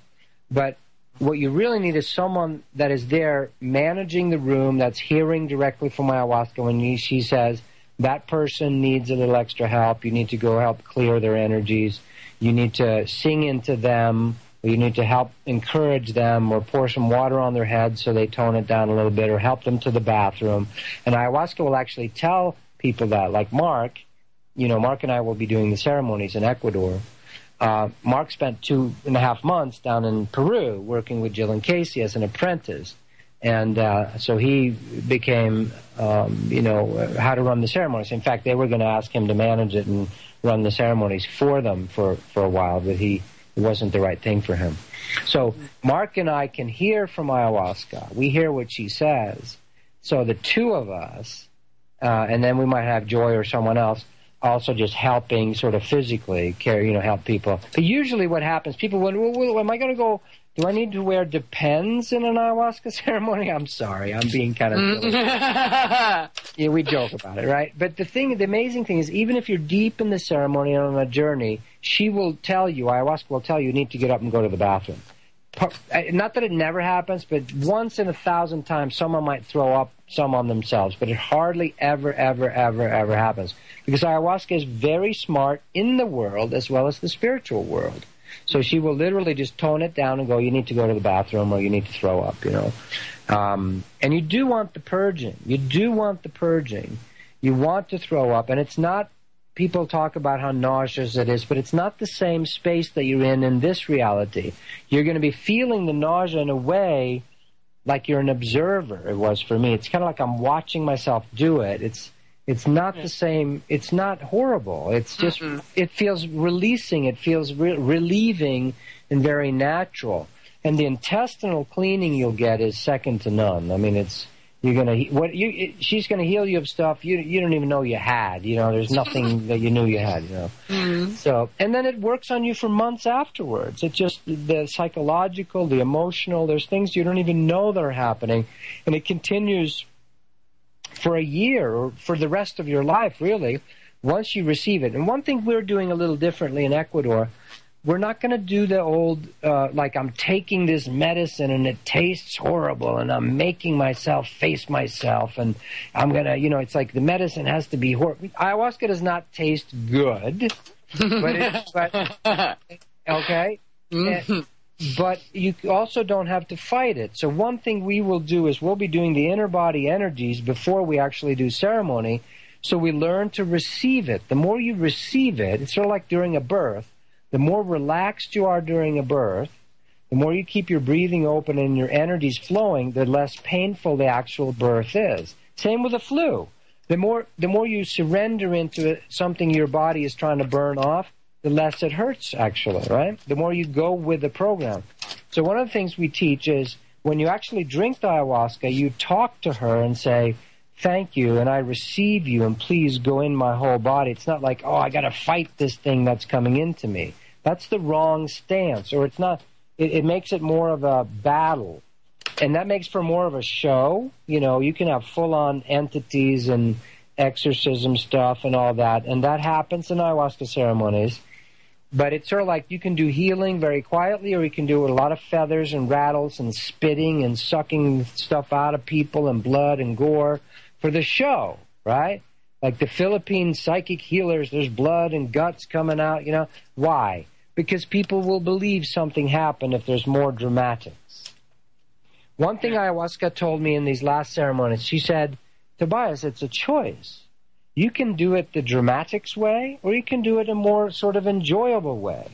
But what you really need is someone that is there managing the room, that's hearing directly from ayahuasca when she says, that person needs a little extra help. You need to go help clear their energies. You need to sing into them, or you need to help encourage them, or pour some water on their head so they tone it down a little bit, or help them to the bathroom. And ayahuasca will actually tell people that, like Mark. Mark and I will be doing the ceremonies in Ecuador. Mark spent 2.5 months down in Peru working with Jill and Casey as an apprentice. And so he became, how to run the ceremonies. In fact, they were going to ask him to manage it and run the ceremonies for them for a while, but it wasn't the right thing for him. So Mark and I can hear from ayahuasca. We hear what she says. So the two of us, and then we might have Joy or someone else, also just helping sort of physically help people. But usually what happens, people wonder, well, am I going to go, do I need to wear Depends in an ayahuasca ceremony? I'm sorry, I'm being kind of silly. Yeah, we joke about it, right? But the amazing thing is, even if you're deep in the ceremony and on a journey, ayahuasca will tell you need to get up and go to the bathroom. Not that it never happens, but once in 1,000 times someone might throw up some on themselves, but it hardly ever happens. Because ayahuasca is very smart in the world as well as the spiritual world. So she will literally just tone it down and go, you need to go to the bathroom or you need to throw up, And you do want the purging. You want to throw up. And it's not, people talk about how nauseous it is, but it's not the same space that you're in this reality. You're going to be feeling the nausea in a way like you're an observer. It was for me. It's kind of like I'm watching myself do it. It's not the same. It's not horrible. It's just, it feels releasing. It feels relieving and very natural. And the intestinal cleaning you'll get is second to none. I mean, she's gonna heal you of stuff you don't even know you had. There's nothing that you knew you had. So, and then it works on you for months afterwards. It's just the psychological, the emotional. There's things you don't even know that are happening, and it continues for a year or for the rest of your life, really, once you receive it. And one thing we're doing a little differently in Ecuador, we're not going to do the old, like I'm taking this medicine and it tastes horrible and I'm making myself face myself and I'm going to, it's like the medicine has to be horrible. Ayahuasca does not taste good, okay? But you also don't have to fight it. So one thing we will do is we'll be doing the inner body energies before we actually do ceremony, so we learn to receive it. The more you receive it, it's sort of like during a birth. The more relaxed you are during a birth, the more you keep your breathing open and your energies flowing, the less painful the actual birth is. Same with the flu. The more you surrender into something your body is trying to burn off, the less it hurts, actually, right? The more you go with the program. So one of the things we teach is when you actually drink the ayahuasca, you talk to her and say, thank you, and I receive you, and please go in my whole body. It's not like, I got to fight this thing that's coming into me. That's the wrong stance, or it's not. It makes it more of a battle, and that makes for more of a show. You can have full-on entities and exorcism stuff and all that, and that happens in ayahuasca ceremonies. But it's sort of like you can do healing very quietly, or you can do it with a lot of feathers and rattles and spitting and sucking stuff out of people and blood and gore for the show, right? Like the Philippine psychic healers, there's blood and guts coming out, you know. Why? Because people will believe something happened if there's more dramatics. One thing ayahuasca told me in these last ceremonies, she said, Tobias, it's a choice. You can do it the dramatics way, or you can do it a more sort of enjoyable way.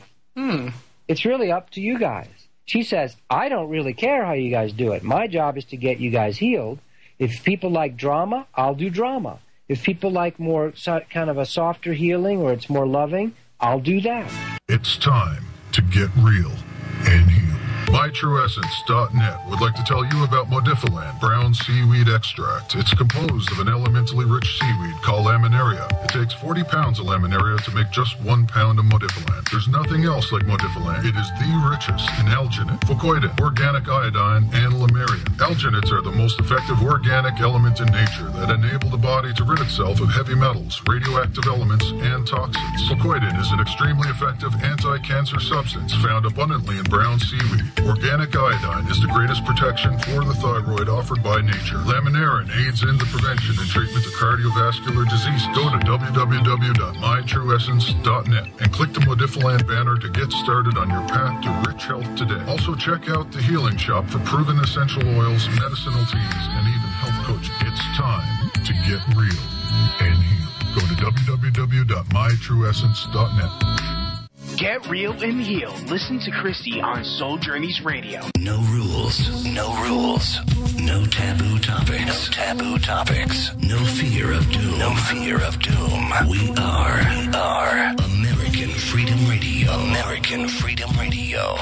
It's really up to you guys. She says, I don't really care how you guys do it. My job is to get you guys healed. If people like drama, I'll do drama. If people like more kind of a softer healing, or it's more loving, I'll do that. It's time to get real and heal. MyTrueEssence.net would like to tell you about Modifiland brown seaweed extract. It's composed of an elementally rich seaweed called laminaria. It takes 40 pounds of laminaria to make just 1 pound of Modifiland. There's nothing else like Modifiland. It is the richest in alginate, fucoidin, organic iodine, and lamarian. Alginates are the most effective organic element in nature that enable the body to rid itself of heavy metals, radioactive elements, and toxins. Fucoidin is an extremely effective anti-cancer substance found abundantly in brown seaweed. Organic iodine is the greatest protection for the thyroid offered by nature. Laminarin aids in the prevention and treatment of cardiovascular disease. Go to www.mytrueessence.net and click the Modifiland banner to get started on your path to rich health today. Also check out the Healing Shop for proven essential oils, medicinal teas, and even health coaching. It's time to get real and heal. Go to www.mytrueessence.net. Get real and heal. Listen to Christie on Soul Journeys Radio. No rules, no rules. No taboo topics, no taboo topics. No fear of doom, no fear of doom. We are American Freedom Radio. American Freedom Radio.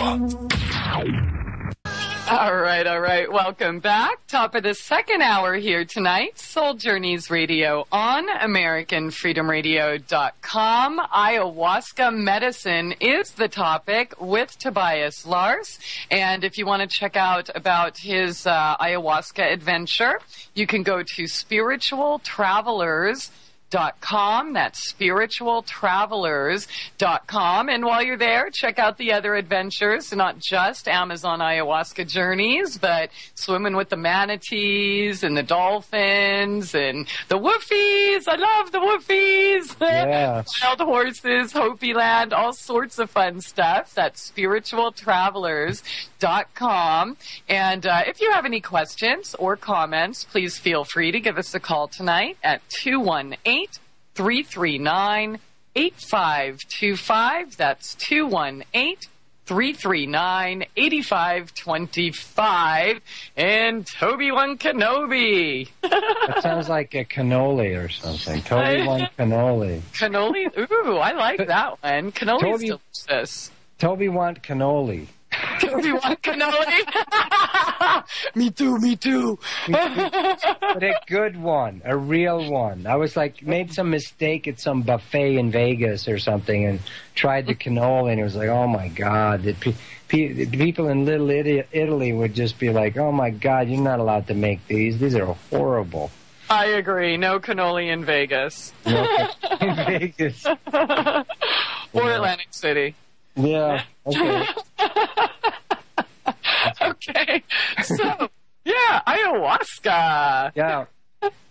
All right. Welcome back. Top of the second hour here tonight. Soul Journeys Radio on AmericanFreedomRadio.com. Ayahuasca medicine is the topic with Tobias Lars. And if you want to check out about his ayahuasca adventure, you can go to spiritualtravelers.com. That's spiritualtravelers.com. And while you're there, check out the other adventures, not just Amazon ayahuasca journeys, but swimming with the manatees and the dolphins and the woofies. I love the woofies. Yeah. Wild horses, Hopi land, all sorts of fun stuff. That's spiritualtravelers.com. And if you have any questions or comments, please feel free to give us a call tonight at 218-339-8525. That's 218-339-8525. And Toby-Wan Kenobi. That sounds like a cannoli or something. Toby-Wan Cannoli. Cannoli? Ooh, I like that one. Cannoli's delicious. Toby-Wan Cannoli. Toby-Wan Cannoli? Me too. But a good one, a real one. I was like, made some mistake at some buffet in Vegas or something and tried the cannoli, and it was like, oh my God. The people in Little Italy would just be like, oh my God, you're not allowed to make these. These are horrible. I agree. No cannoli in Vegas. No in Vegas. Or Atlantic City. Yeah, okay. Okay, so, yeah, ayahuasca. Yeah.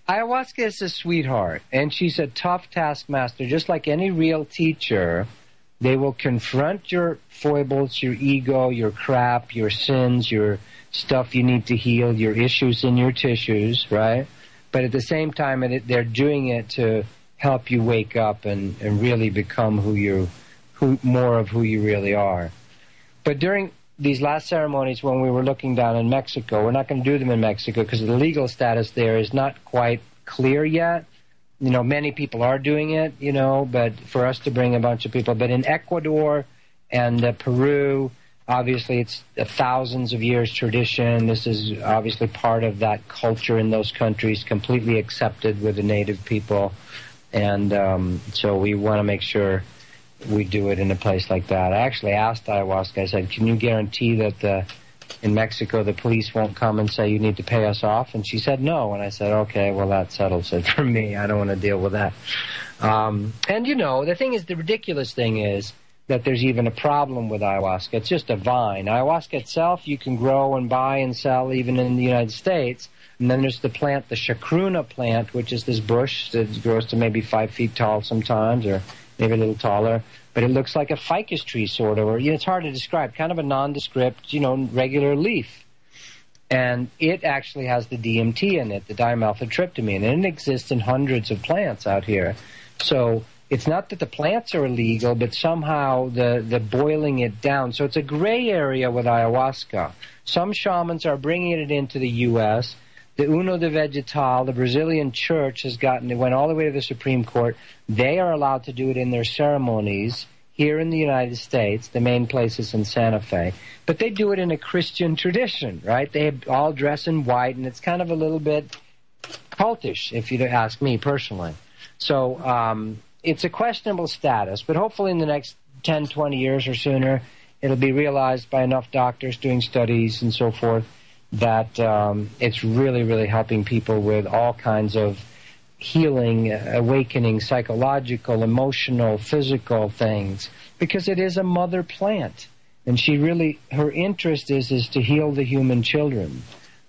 Ayahuasca is a sweetheart, and she's a tough taskmaster. Just like any real teacher, they will confront your foibles, your ego, your crap, your sins, your stuff you need to heal, your issues in your tissues, right? But at the same time, they're doing it to help you wake up and really become more of who you really are. But during these last ceremonies when we were looking down in Mexico, we're not going to do them in Mexico because the legal status there is not quite clear yet. You know, many people are doing it, you know, but for us to bring a bunch of people. But in Ecuador and Peru, obviously it's thousands of years tradition. This is obviously part of that culture in those countries, completely accepted with the native people. And so we want to make sure we do it in a place like that. I actually asked ayahuasca, I said, can you guarantee that in Mexico the police won't come and say you need to pay us off? And she said no. And I said, okay, well, that settles it for me. I don't want to deal with that. And, you know, the thing is, the ridiculous thing is, that there's even a problem with ayahuasca. It's just a vine. Ayahuasca itself you can grow and buy and sell even in the United States. And then there's the plant, the chacruna plant, which is this bush that grows to maybe 5 feet tall sometimes, or maybe a little taller. But it looks like a ficus tree, sort of, or it's hard to describe, kind of a nondescript, regular leaf. And it actually has the DMT in it, the dimethyltryptamine, and it exists in hundreds of plants out here. So it's not that the plants are illegal, but somehow the boiling it down. So it's a gray area with ayahuasca. Some shamans are bringing it into the U.S. The Uno de Vegetal, the Brazilian church, it went all the way to the Supreme Court. They are allowed to do it in their ceremonies here in the United States. The main place is in Santa Fe. But they do it in a Christian tradition, right? They all dress in white, and it's kind of a little bit cultish, if you ask me personally. So it's a questionable status, but hopefully in the next 10, 20 years or sooner, it'll be realized by enough doctors doing studies and so forth that it's really, really helping people with all kinds of healing, awakening, psychological, emotional, physical things, because it is a mother plant. And her interest is to heal the human children.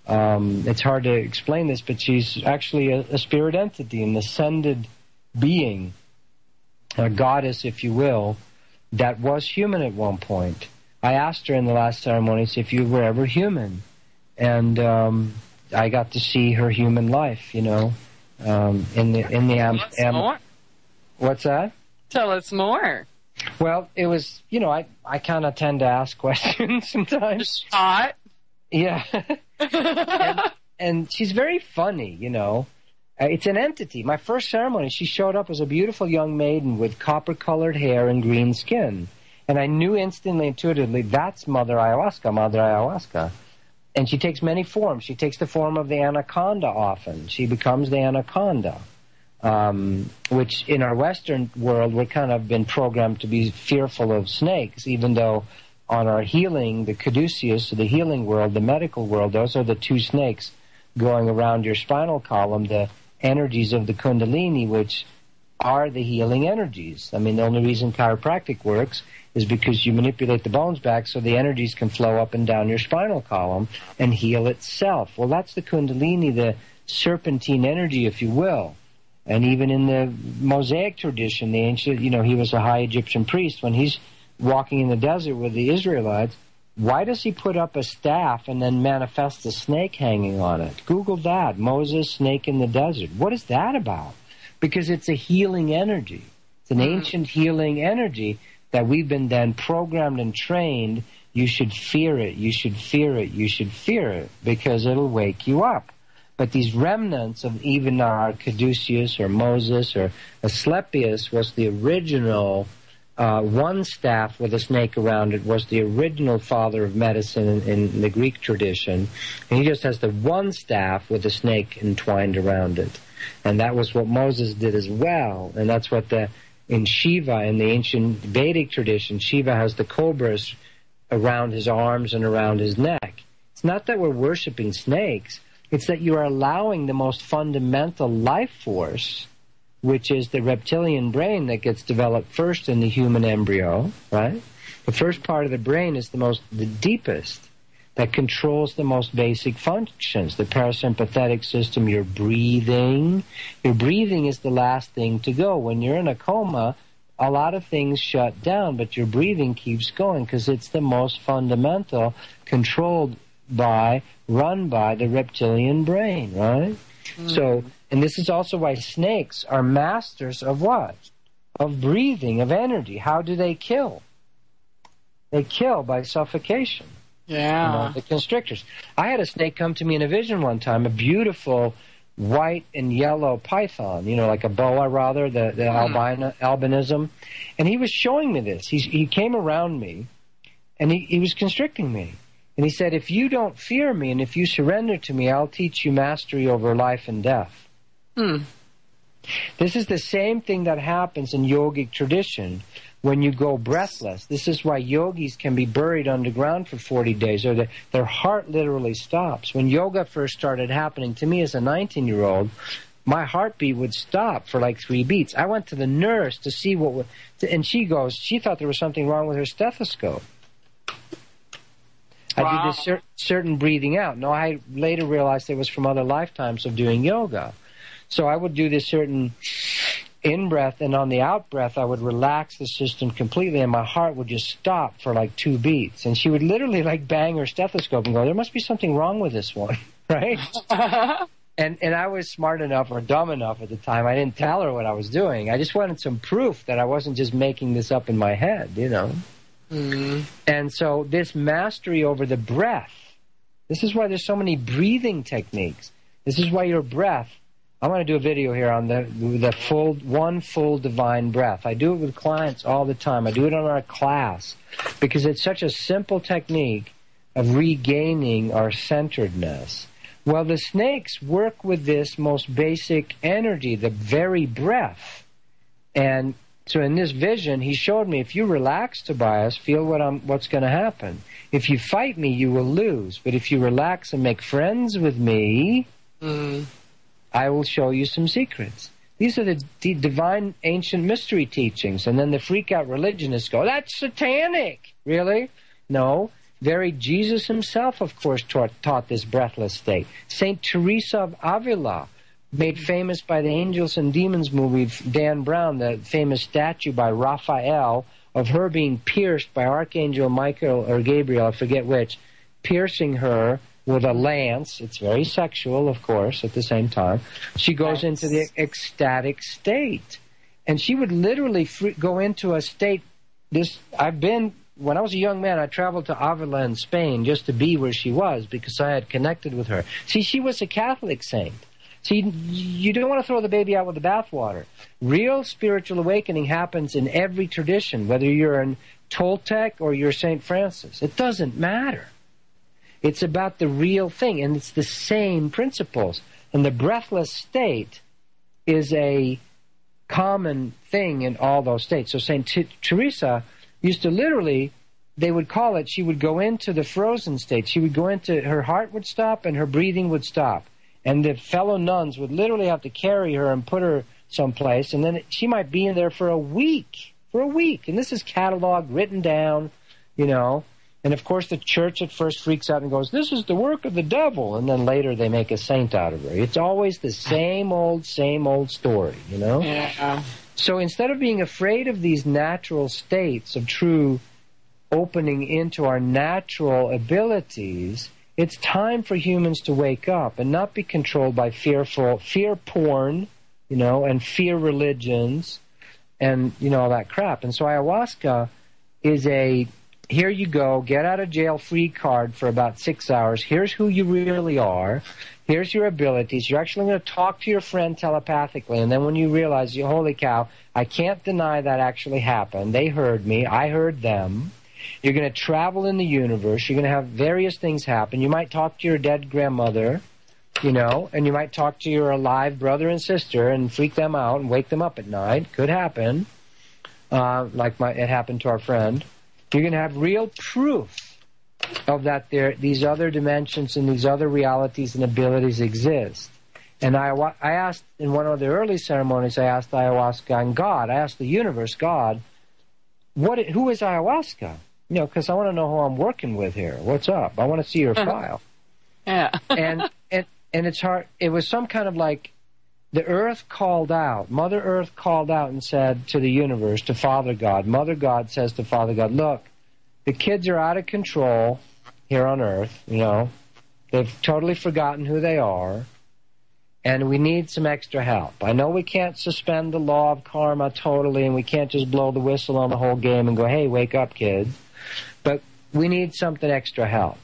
It's hard to explain this, but she's actually a spirit entity, an ascended being, a goddess, if you will, that was human at one point. I asked her in the last ceremonies if you were ever human. And I got to see her human life, in the more. What's that? Tell us more. Well, it was, I kind of tend to ask questions sometimes. Hot. Yeah. and she's very funny, It's an entity. My first ceremony, she showed up as a beautiful young maiden with copper-colored hair and green skin. And I knew instantly, intuitively, that's Mother Ayahuasca. And she takes many forms. She takes the form of the anaconda often. She becomes the anaconda, which in our Western world, we're kind of been programmed to be fearful of snakes, even though on our healing, the caduceus, the healing world, the medical world, those are the two snakes going around your spinal column, the energies of the kundalini, which are the healing energies. I mean, the only reason chiropractic works is because you manipulate the bones back so the energies can flow up and down your spinal column and heal itself. Well, that's the kundalini, the serpentine energy, if you will. And even in the Mosaic tradition, the ancient, he was a high Egyptian priest. When he's walking in the desert with the Israelites, why does he put up a staff and then manifest a snake hanging on it? Google that, Moses, snake in the desert. What is that about? Because it's a healing energy. It's an ancient healing energy that we've been then programmed and trained. You should fear it, you should fear it, you should fear it, because it'll wake you up. But these remnants of even our Caduceus or Moses or Asclepius was the original, one staff with a snake around it was the original father of medicine in the Greek tradition. And he just has the one staff with a snake entwined around it. And that was what Moses did as well. And that's what in Shiva, in the ancient Vedic tradition, Shiva has the cobras around his arms and around his neck. It's not that we're worshiping snakes. It's that you are allowing the most fundamental life force, which is the reptilian brain that gets developed first in the human embryo, right? The first part of the brain is the deepest, that controls the most basic functions. The parasympathetic system, your breathing. Your breathing is the last thing to go. When you're in a coma, a lot of things shut down, but your breathing keeps going because it's the most fundamental, controlled by, run by the reptilian brain, right? So, and this is also why snakes are masters of what? Of breathing, of energy. How do they kill? They kill by suffocation. Yeah. The constrictors. I had a snake come to me in a vision one time, a beautiful white and yellow python, like a boa rather, the albinism. And he was showing me this. He came around me, and he was constricting me. And he said, if you don't fear me and if you surrender to me, I'll teach you mastery over life and death. This is the same thing that happens in yogic tradition when you go breathless. This is why yogis can be buried underground for 40 days, or their heart literally stops. When yoga first started happening to me as a 19-year-old, my heartbeat would stop for like 3 beats. I went to the nurse to see and she thought there was something wrong with her stethoscope. Wow. I did this certain breathing out. No, I later realized it was from other lifetimes of doing yoga. So I would do this certain in-breath, and on the out-breath, I would relax the system completely, and my heart would just stop for like 2 beats. And she would literally like bang her stethoscope and go, there must be something wrong with this one, right? And I was smart enough or dumb enough at the time. I didn't tell her what I was doing. I just wanted some proof that I wasn't just making this up in my head, you know. Mm. And so this mastery over the breath, this is why there's so many breathing techniques. This is why your breath, I want to do a video here on the full divine breath. I do it with clients all the time. I do it on our class because it's such a simple technique of regaining our centeredness. Well, the snakes work with this most basic energy, the very breath. And so in this vision, he showed me, if you relax, Tobias, feel what's going to happen. If you fight me, you will lose. But if you relax and make friends with me, I will show you some secrets. These are the divine ancient mystery teachings. And then the freak-out religionists go, that's satanic. Really? No. Very Jesus himself, of course, taught this breathless state. St. Teresa of Avila, made famous by the Angels and Demons movie, Dan Brown, the famous statue by Raphael of her being pierced by Archangel Michael or Gabriel, I forget which, piercing her with a lance. It's very sexual, of course, at the same time. She goes into the ecstatic state. And she would literally go into a state. When I was a young man, I traveled to Avila in Spain just to be where she was because I had connected with her. See, she was a Catholic saint. See, you don't want to throw the baby out with the bathwater. Real spiritual awakening happens in every tradition, whether you're in Toltec or you're St. Francis. It doesn't matter. It's about the real thing, and it's the same principles. And the breathless state is a common thing in all those states. So St. Teresa used to literally, they would call it, she would go into the frozen state. She would go into, her heart would stop and her breathing would stop. And the fellow nuns would literally have to carry her and put her someplace. And then she might be in there for a week. And this is cataloged, written down, you know. And, of course, the church at first freaks out and goes, this is the work of the devil. And then later they make a saint out of her. It's always the same old story, you know. Yeah. So instead of being afraid of these natural states of true opening into our natural abilities, it's time for humans to wake up and not be controlled by fear porn, you know, and fear religions and, you know, all that crap. And so ayahuasca is here you go, get out of jail free card for about 6 hours. Here's who you really are. Here's your abilities. You're actually going to talk to your friend telepathically. And then when you realize, holy cow, I can't deny that actually happened. They heard me. I heard them. You're going to travel in the universe. You're going to have various things happen. You might talk to your dead grandmother, you know, and you might talk to your alive brother and sister and freak them out and wake them up at night. Could happen, it happened to our friend. You're going to have real proof of that these other dimensions and these other realities and abilities exist. And I asked, in one of the early ceremonies, I asked ayahuasca and God, I asked the universe, God, who is ayahuasca? You know, because I want to know who I'm working with here. What's up? I want to see your file. Yeah. and it's hard. It was some kind of like the earth called out. Mother Earth called out and said to the universe, to Father God. Mother God says to Father God, look, the kids are out of control here on Earth, you know. They've totally forgotten who they are. And we need some extra help. I know we can't suspend the law of karma totally, and we can't just blow the whistle on the whole game and go, hey, wake up, kids. But we need something extra help.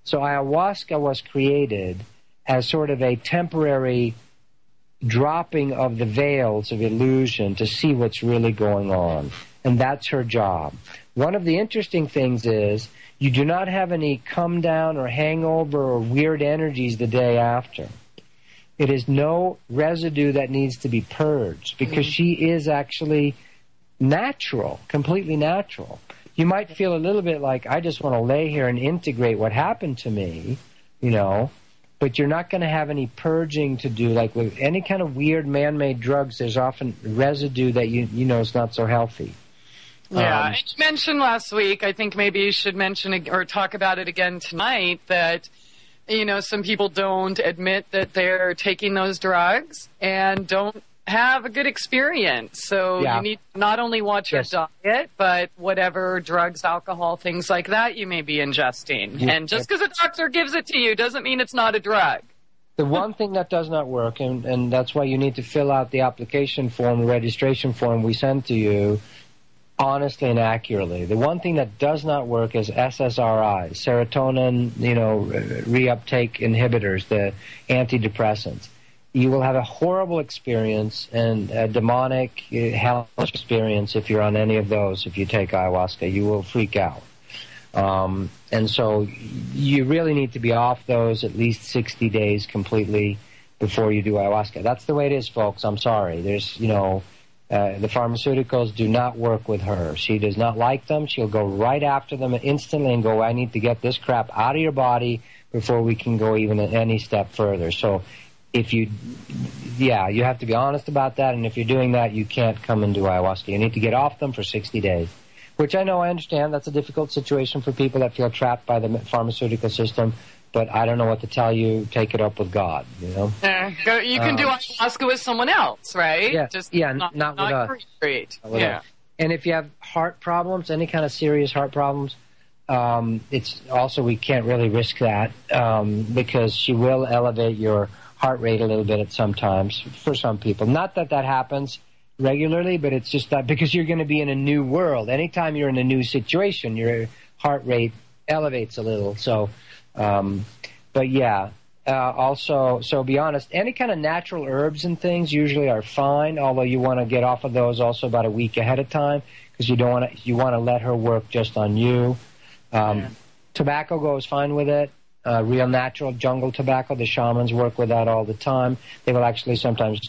So ayahuasca was created as sort of a temporary dropping of the veils of illusion to see what's really going on. And that's her job. One of the interesting things is you do not have any come down or hangover or weird energies the day after. It is no residue that needs to be purged because she is actually natural, completely natural. You might feel a little bit like, I just want to lay here and integrate what happened to me, you know, but you're not going to have any purging to do. Like with any kind of weird man-made drugs, there's often residue that you know is not so healthy. Yeah, and you mentioned last week, I think maybe you should mention or talk about it again tonight, that, you know, some people don't admit that they're taking those drugs and don't have a good experience. So you need to not only watch your diet, but whatever drugs, alcohol, things like that you may be ingesting. And just because a doctor gives it to you doesn't mean it's not a drug. The one thing that does not work, and that's why you need to fill out the application form, the registration form we send to you, honestly and accurately. The one thing that does not work is SSRIs, serotonin, reuptake inhibitors, the antidepressants. You will have a horrible experience and a demonic, hellish experience if you're on any of those. If you take ayahuasca, you will freak out. And so you really need to be off those at least 60 days completely before you do ayahuasca. That's the way it is, folks. I'm sorry. There's, the pharmaceuticals do not work with her. She does not like them. She'll go right after them instantly and go, I need to get this crap out of your body before we can go even any step further. So you have to be honest about that, and if you're doing that, you can't come and do ayahuasca. You need to get off them for 60 days, which I understand that's a difficult situation for people that feel trapped by the pharmaceutical system, but I don't know what to tell you. Take it up with God, You can do ayahuasca with someone else, right? Yeah, not with us. Great. And if you have heart problems, any kind of serious heart problems, it's also, we can't really risk that because she will elevate your heart rate a little bit at sometimes for some people. Not that happens regularly, but it's just that because you're going to be in a new world. Anytime you're in a new situation, your heart rate elevates a little. So, also, so be honest, any kind of natural herbs and things usually are fine, although you want to get off of those also about a week ahead of time because you want to let her work just on you. Tobacco goes fine with it. Real natural jungle tobacco, the shamans work with that all the time. They will actually sometimes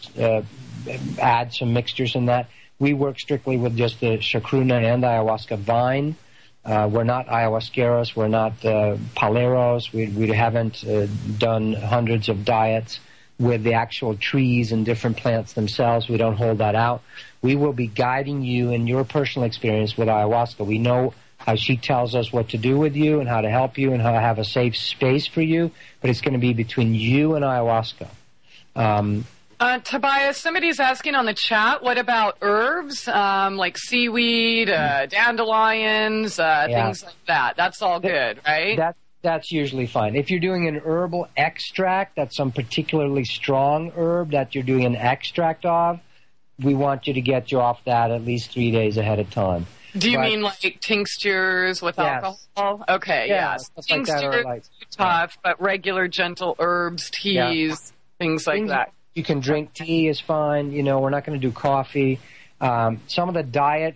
add some mixtures in that. We work strictly with just the chacruna and ayahuasca vine. We're not ayahuasqueros. We're not paleros. We haven't done hundreds of diets with the actual trees and different plants themselves. We don't hold that out. We will be guiding you in your personal experience with ayahuasca. We know how she tells us what to do with you and how to help you and how to have a safe space for you, but it's going to be between you and ayahuasca. Tobias, somebody's asking on the chat, what about herbs like seaweed, dandelions, things like that? That's all good, right? That's usually fine. If you're doing an herbal extract, that's some particularly strong herb that you're doing an extract of, we want you to get you off that at least 3 days ahead of time. Do you mean like tinctures with alcohol? Okay, yes. Tinctures are tough, but regular gentle herbs, teas, things like that. You can drink tea is fine. We're not going to do coffee. Some of the diet,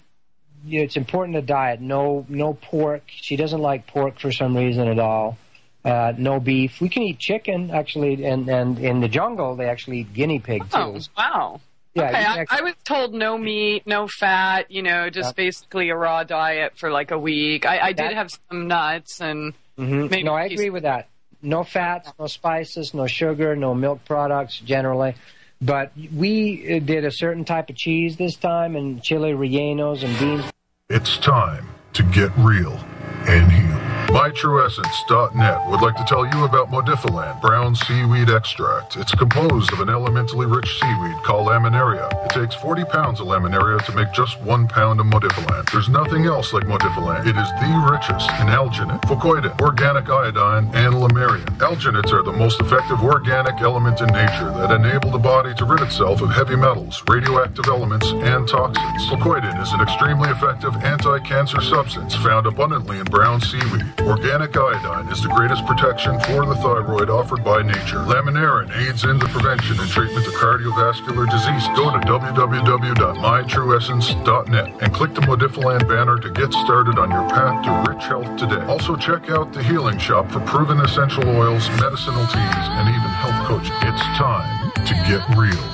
it's important to diet. No pork. She doesn't like pork for some reason at all. No beef. We can eat chicken, actually, and in the jungle, they actually eat guinea pig, too. Oh, wow. Yeah, okay, I was told no meat, no fat, just basically a raw diet for like a week. I did have some nuts and maybe... No, I agree with that. No fats, no spices, no sugar, no milk products generally. But we did a certain type of cheese this time and chili rellenos and beans. It's time to get real and heal. MyTrueEssence.net would like to tell you about Modifiland brown seaweed extract. It's composed of an elementally rich seaweed called laminaria. It takes 40 pounds of laminaria to make just 1 pound of Modifiland. There's nothing else like Modifiland. It is the richest in alginate, fucoidin, organic iodine, and lamarian. Alginates are the most effective organic element in nature that enable the body to rid itself of heavy metals, radioactive elements, and toxins. Fucoidin is an extremely effective anti-cancer substance found abundantly in brown seaweed. Organic iodine is the greatest protection for the thyroid offered by nature. Laminarin aids in the prevention and treatment of cardiovascular disease. Go to www.mytrueessence.net and click the Modifiland banner to get started on your path to rich health today. Also check out the Healing Shop for proven essential oils, medicinal teas, and even health coaching. It's time to get real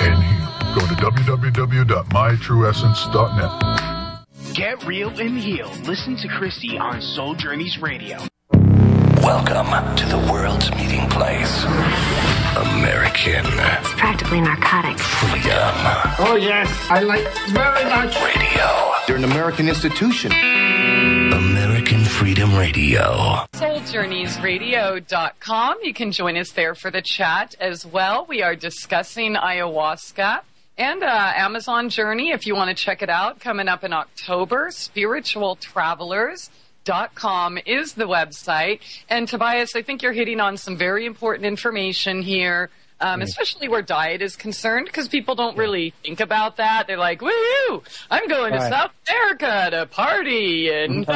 and heal. Go to www.mytrueessence.net. Get real and heal. Listen to Christie on Soul Journeys Radio. Welcome to the world's meeting place. American. It's practically narcotic. Freedom. Oh, yes. I like very much. Radio. You're an American institution. American Freedom Radio. SoulJourneysRadio.com. You can join us there for the chat as well. We are discussing ayahuasca and Amazon Journey, if you want to check it out, coming up in October. SpiritualTravelers.com is the website. And Tobias, I think you're hitting on some very important information here, especially where diet is concerned, because people don't really think about that. They're like, woo, I'm going to South America to party. And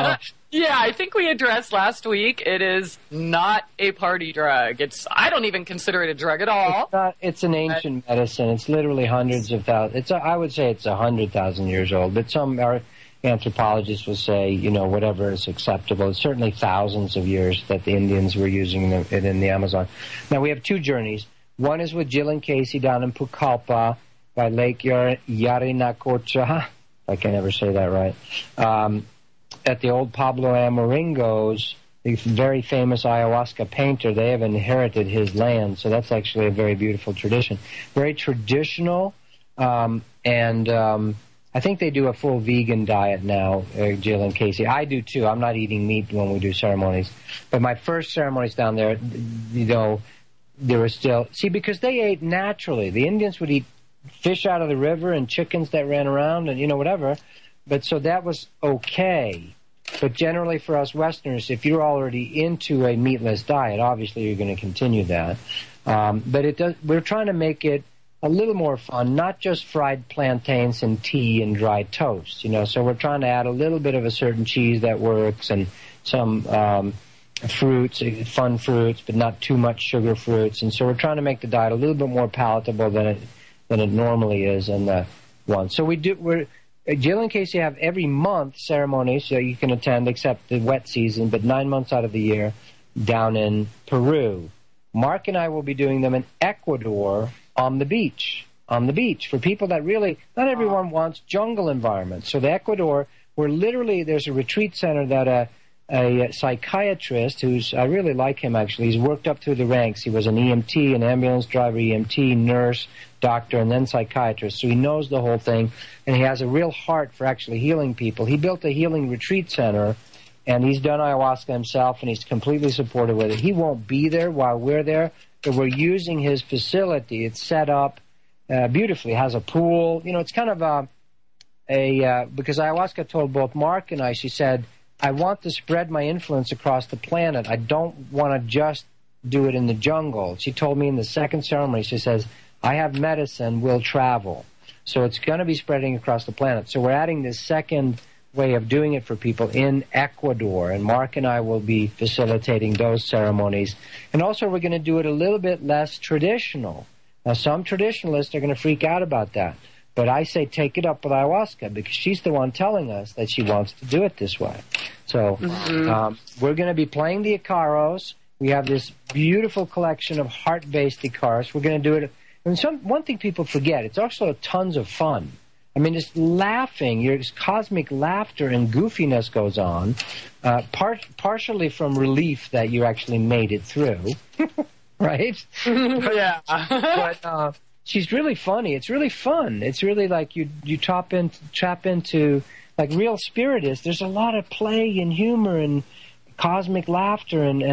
yeah, I think we addressed last week, it is not a party drug. I don't even consider it a drug at all. It's an ancient medicine. It's literally hundreds of thousands. I would say it's 100,000 years old, but some anthropologists will say, whatever is acceptable. It's certainly thousands of years that the Indians were using it in the Amazon. Now, we have two journeys. One is with Jill and Casey down in Pucallpa by Lake Yarinacocha. I can never say that right. At the old Pablo Amaringo's, the very famous ayahuasca painter, they have inherited his land, so that's actually a very beautiful tradition. Very traditional, and I think they do a full vegan diet now, Jill and Casey. I do too. I'm not eating meat when we do ceremonies. But my first ceremonies down there, there were still... See, because they ate naturally. The Indians would eat fish out of the river and chickens that ran around and, whatever. But so that was okay. But generally for us Westerners, if you're already into a meatless diet, obviously you're going to continue that. But we're trying to make it a little more fun, not just fried plantains and tea and dry toast, So we're trying to add a little bit of a certain cheese that works and some fruits, fun fruits, but not too much sugar fruits. And so we're trying to make the diet a little bit more palatable than it normally is in the one. So Jill and Casey have every month ceremonies so you can attend, except the wet season, but 9 months out of the year down in Peru. Mark and I will be doing them in Ecuador on the beach for people that really, not everyone wants jungle environments. So the Ecuador, where literally there's a retreat center that a psychiatrist I really like him actually, he's worked up through the ranks. He was an EMT, an ambulance driver, EMT, nurse, doctor, and then psychiatrist. So he knows the whole thing, and he has a real heart for actually healing people. He built a healing retreat center, and he's done ayahuasca himself, and he's completely supportive with it. He won't be there while we're there, but we're using his facility. It's set up beautifully. It has a pool. It's kind of because ayahuasca told both Mark and I, she said, I want to spread my influence across the planet. I don't want to just do it in the jungle. She told me in the second ceremony, she says, I have medicine, we'll travel. So it's going to be spreading across the planet. So we're adding this second way of doing it for people in Ecuador, and Mark and I will be facilitating those ceremonies. And also we're going to do it a little bit less traditional. Now, some traditionalists are going to freak out about that. But I say take it up with ayahuasca because she's the one telling us that she wants to do it this way. So we're going to be playing the Icaros. We have this beautiful collection of heart-based Icaros. We're going to do it. And one thing people forget, it's also tons of fun. I mean, just laughing, your cosmic laughter and goofiness goes on, partially from relief that you actually made it through, right? Yeah. But she's really funny. It's really fun. It's really like you tap into like real spirit is. There's a lot of play and humor and cosmic laughter and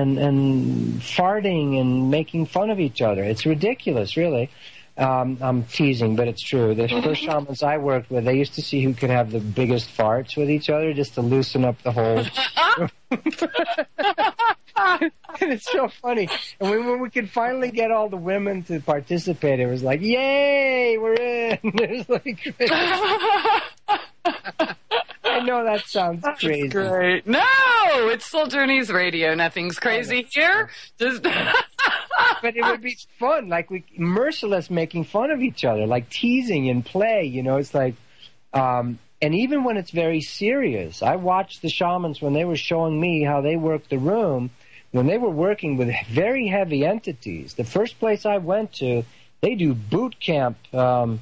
farting and making fun of each other. It's ridiculous, really. I'm teasing, but it's true. The first shamans I worked with, they used to see who could have the biggest farts with each other just to loosen up the whole... And it's so funny. And when we could finally get all the women to participate, it was like, yay, we're in. It was like... I know that sounds crazy. That's great. No, it's Soul Journeys Radio. Nothing's crazy here. Just... But it would be fun, like merciless making fun of each other, like teasing and play, it's like, and even when it's very serious, I watched the shamans when they were showing me how they worked the room, when they were working with very heavy entities. The first place I went to, they do boot camp, heavy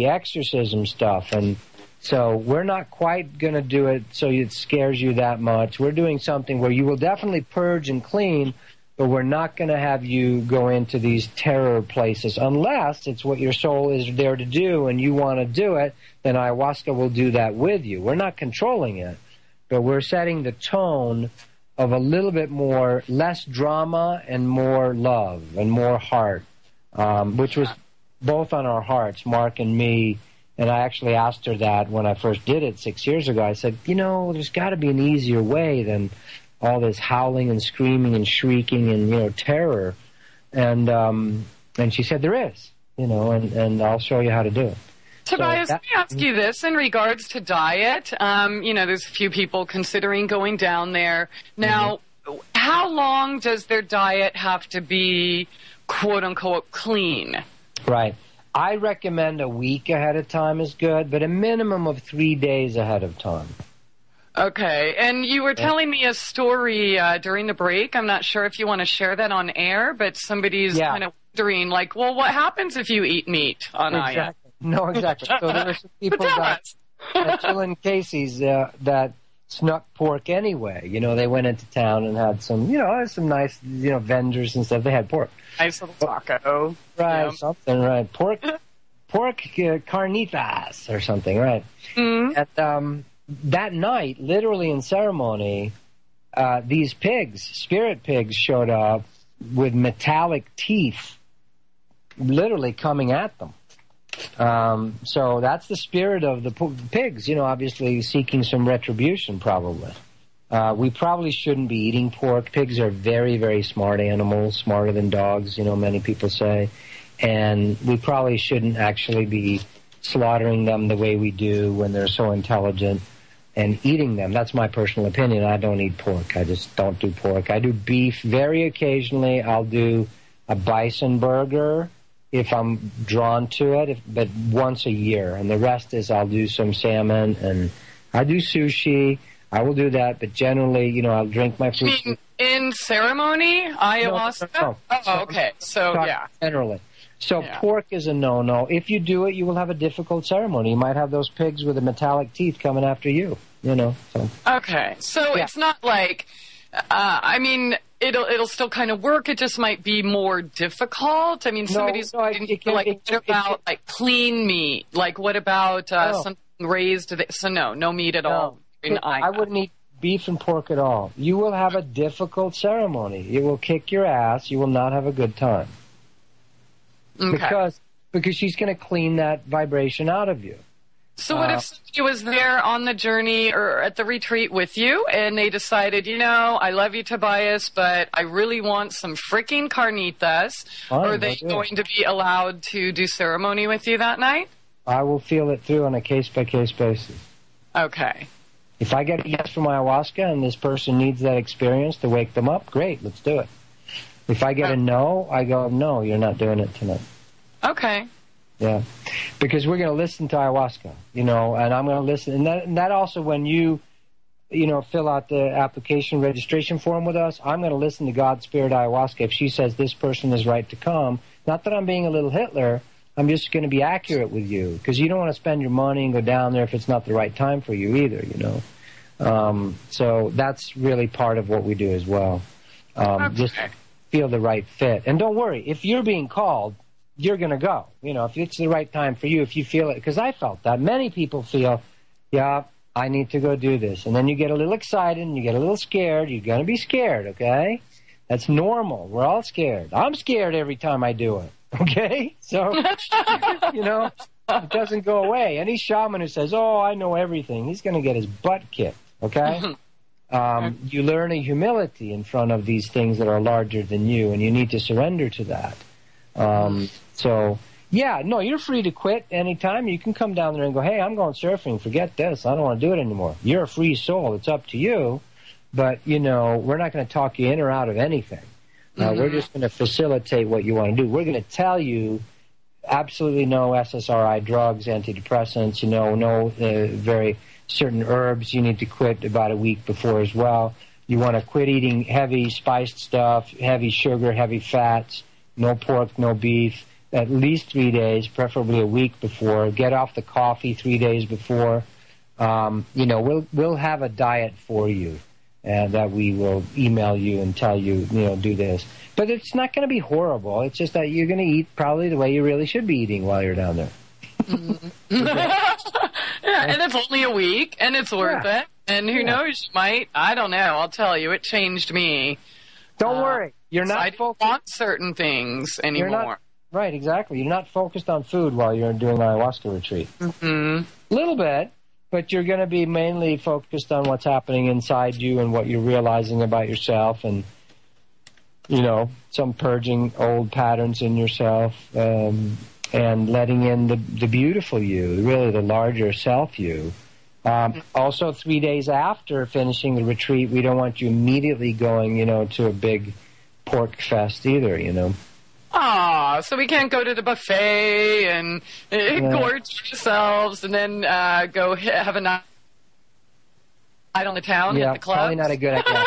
exorcism stuff, and So we're not quite going to do it so it scares you that much. We're doing something where you will definitely purge and clean, but we're not going to have you go into these terror places unless it's what your soul is there to do and you want to do it, then ayahuasca will do that with you. We're not controlling it, but we're setting the tone of a little bit more, less drama and more love and more heart, which was both on our hearts, Mark and me. And I actually asked her that when I first did it 6 years ago. I said, there's got to be an easier way than all this howling and screaming and shrieking and, terror. And she said there is, and I'll show you how to do it. Tobias, let me ask you this in regards to diet. There's a few people considering going down there. Now, how long does their diet have to be, quote unquote, clean? Right. I recommend a week ahead of time is good, but a minimum of 3 days ahead of time. Okay. And you were telling me a story during the break. I'm not sure if you want to share that on air, but somebody's kind of wondering, what happens if you eat meat on Aya? No, exactly. So there were some people at Jill and Casey's that snuck pork anyway. They went into town and had some nice, vendors and stuff. They had pork. Nice little taco. Right, something, right. Pork carnitas or something, right. Mm-hmm. And that night, literally in ceremony, these pigs, spirit pigs, showed up with metallic teeth literally coming at them. So that's the spirit of the pigs, obviously seeking some retribution probably. We probably shouldn't be eating pork. Pigs are very, very smart animals, smarter than dogs, many people say. And we probably shouldn't actually be slaughtering them the way we do when they're so intelligent and eating them. That's my personal opinion. I don't eat pork. I just don't do pork. I do beef very occasionally. I'll do a bison burger if I'm drawn to it, but once a year. And the rest is I'll do some salmon, and I do sushi. I will do that, but generally, I'll drink my fruit. You mean in ceremony, ayahuasca? No. Oh, okay. So, yeah. Generally. So pork is a no-no. If you do it, you will have a difficult ceremony. You might have those pigs with the metallic teeth coming after you, So. Okay. So it's not like, it'll still kind of work. It just might be more difficult. Somebody's what about clean meat? What about something raised? So no meat at all. I wouldn't eat beef and pork at all. You will have a difficult ceremony. It will kick your ass. You will not have a good time. Okay. Because she's going to clean that vibration out of you. So what if somebody was there on the journey or at the retreat with you and they decided, I love you, Tobias, but I really want some freaking carnitas. Fine, are they going to be allowed to do ceremony with you that night? I will feel it through on a case-by-case basis. Okay. If I get a yes from ayahuasca and this person needs that experience to wake them up, great, let's do it. If I get a no, I go, no, you're not doing it tonight. Okay. Yeah, because we're going to listen to ayahuasca, and I'm going to listen. And that also when you, fill out the application registration form with us, I'm going to listen to God, Spirit, ayahuasca. If she says this person is right to come, not that I'm being a little Hitler, I'm just going to be accurate with you because you don't want to spend your money and go down there if it's not the right time for you either, So that's really part of what we do as well. Just feel the right fit. And don't worry, if you're being called, you're going to go. If it's the right time for you, if you feel it. Because I felt that. Many people feel, I need to go do this. And then you get a little excited and you get a little scared. You're going to be scared, okay? That's normal. We're all scared. I'm scared every time I do it, okay? So, it doesn't go away. Any shaman who says, I know everything, he's going to get his butt kicked, okay? You learn a humility in front of these things that are larger than you, and you need to surrender to that. You're free to quit anytime. You can come down there and go, hey, I'm going surfing. Forget this. I don't want to do it anymore. You're a free soul. It's up to you. But, we're not going to talk you in or out of anything. We're just going to facilitate what you want to do. We're going to tell you absolutely no SSRI drugs, antidepressants, no very certain herbs you need to quit about a week before as well. You want to quit eating heavy spiced stuff, heavy sugar, heavy fats. No pork, no beef, at least 3 days, preferably a week before. Get off the coffee 3 days before. We'll have a diet for you that we will email you and tell you, do this. But it's not going to be horrible. It's just that you're going to eat probably the way you really should be eating while you're down there. Yeah, and it's only a week, and it's worth it. And who knows, you might, I don't know, I'll tell you, it changed me. Don't worry. You're not I don't want certain things anymore. Right, exactly. You're not focused on food while you're doing an ayahuasca retreat. A little bit, but you're going to be mainly focused on what's happening inside you and what you're realizing about yourself and, some purging old patterns in yourself and letting in the beautiful you, really the larger self you. Also, 3 days after finishing the retreat, we don't want you immediately going, to a big pork fest either, So we can't go to the buffet and gorge ourselves and then go have a night on the town at the club. Probably not a good idea.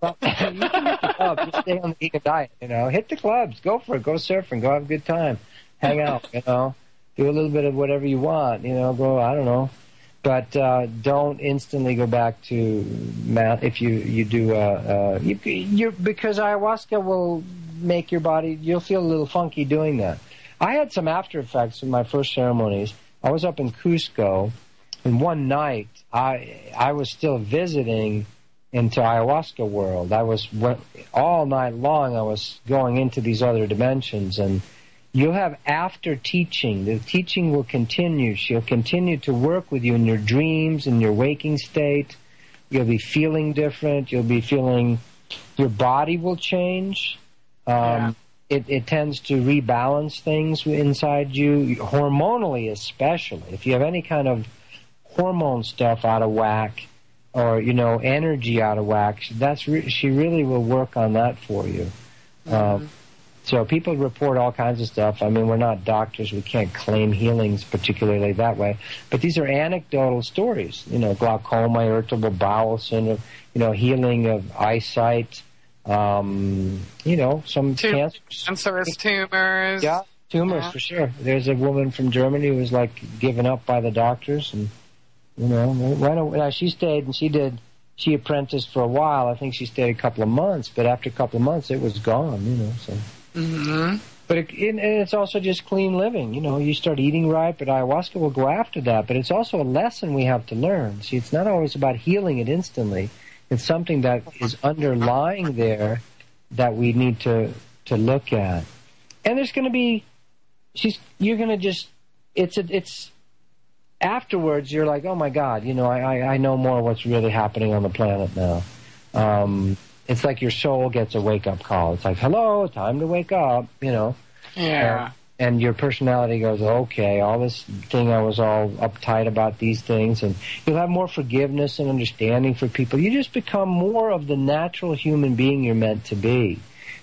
Well, you can hit the clubs. Just stay on the vegan diet, Hit the clubs. Go for it. Go surfing. Go have a good time. Hang out, Do a little bit of whatever you want, Go, I don't know. But don't instantly go back to math if you do because ayahuasca will make your body, you'll feel a little funky doing that. I had some after effects in my first ceremonies. I was up in Cusco, and one night I was still visiting into ayahuasca world. All night long I was going into these other dimensions, and you'll have after teaching. The teaching will continue. She'll continue to work with you in your dreams, in your waking state. You'll be feeling different. You'll be feeling, your body will change. It tends to rebalance things inside you, hormonally especially. If you have any kind of hormone stuff out of whack or, energy out of whack, she really will work on that for you. So people report all kinds of stuff. I mean, we're not doctors. We can't claim healings particularly that way. But these are anecdotal stories, glaucoma, irritable bowel syndrome, healing of eyesight, some cancerous tumors. Yeah, tumors for sure. There's a woman from Germany who was given up by the doctors, and she stayed and she apprenticed for a while. I think she stayed a couple of months, but after a couple of months it was gone. So. But it's also just clean living. You start eating right, but ayahuasca will go after that. But it's also a lesson we have to learn. See, it's not always about healing it instantly. It's something that is underlying there that we need to look at. And there's going to be, it's afterwards you're like, oh my God, I know more what's really happening on the planet now. It's like your soul gets a wake-up call. It's like, hello, time to wake up, Yeah. And your personality goes, okay, all this thing I was all uptight about these things, and you'll have more forgiveness and understanding for people. You just become more of the natural human being you're meant to be.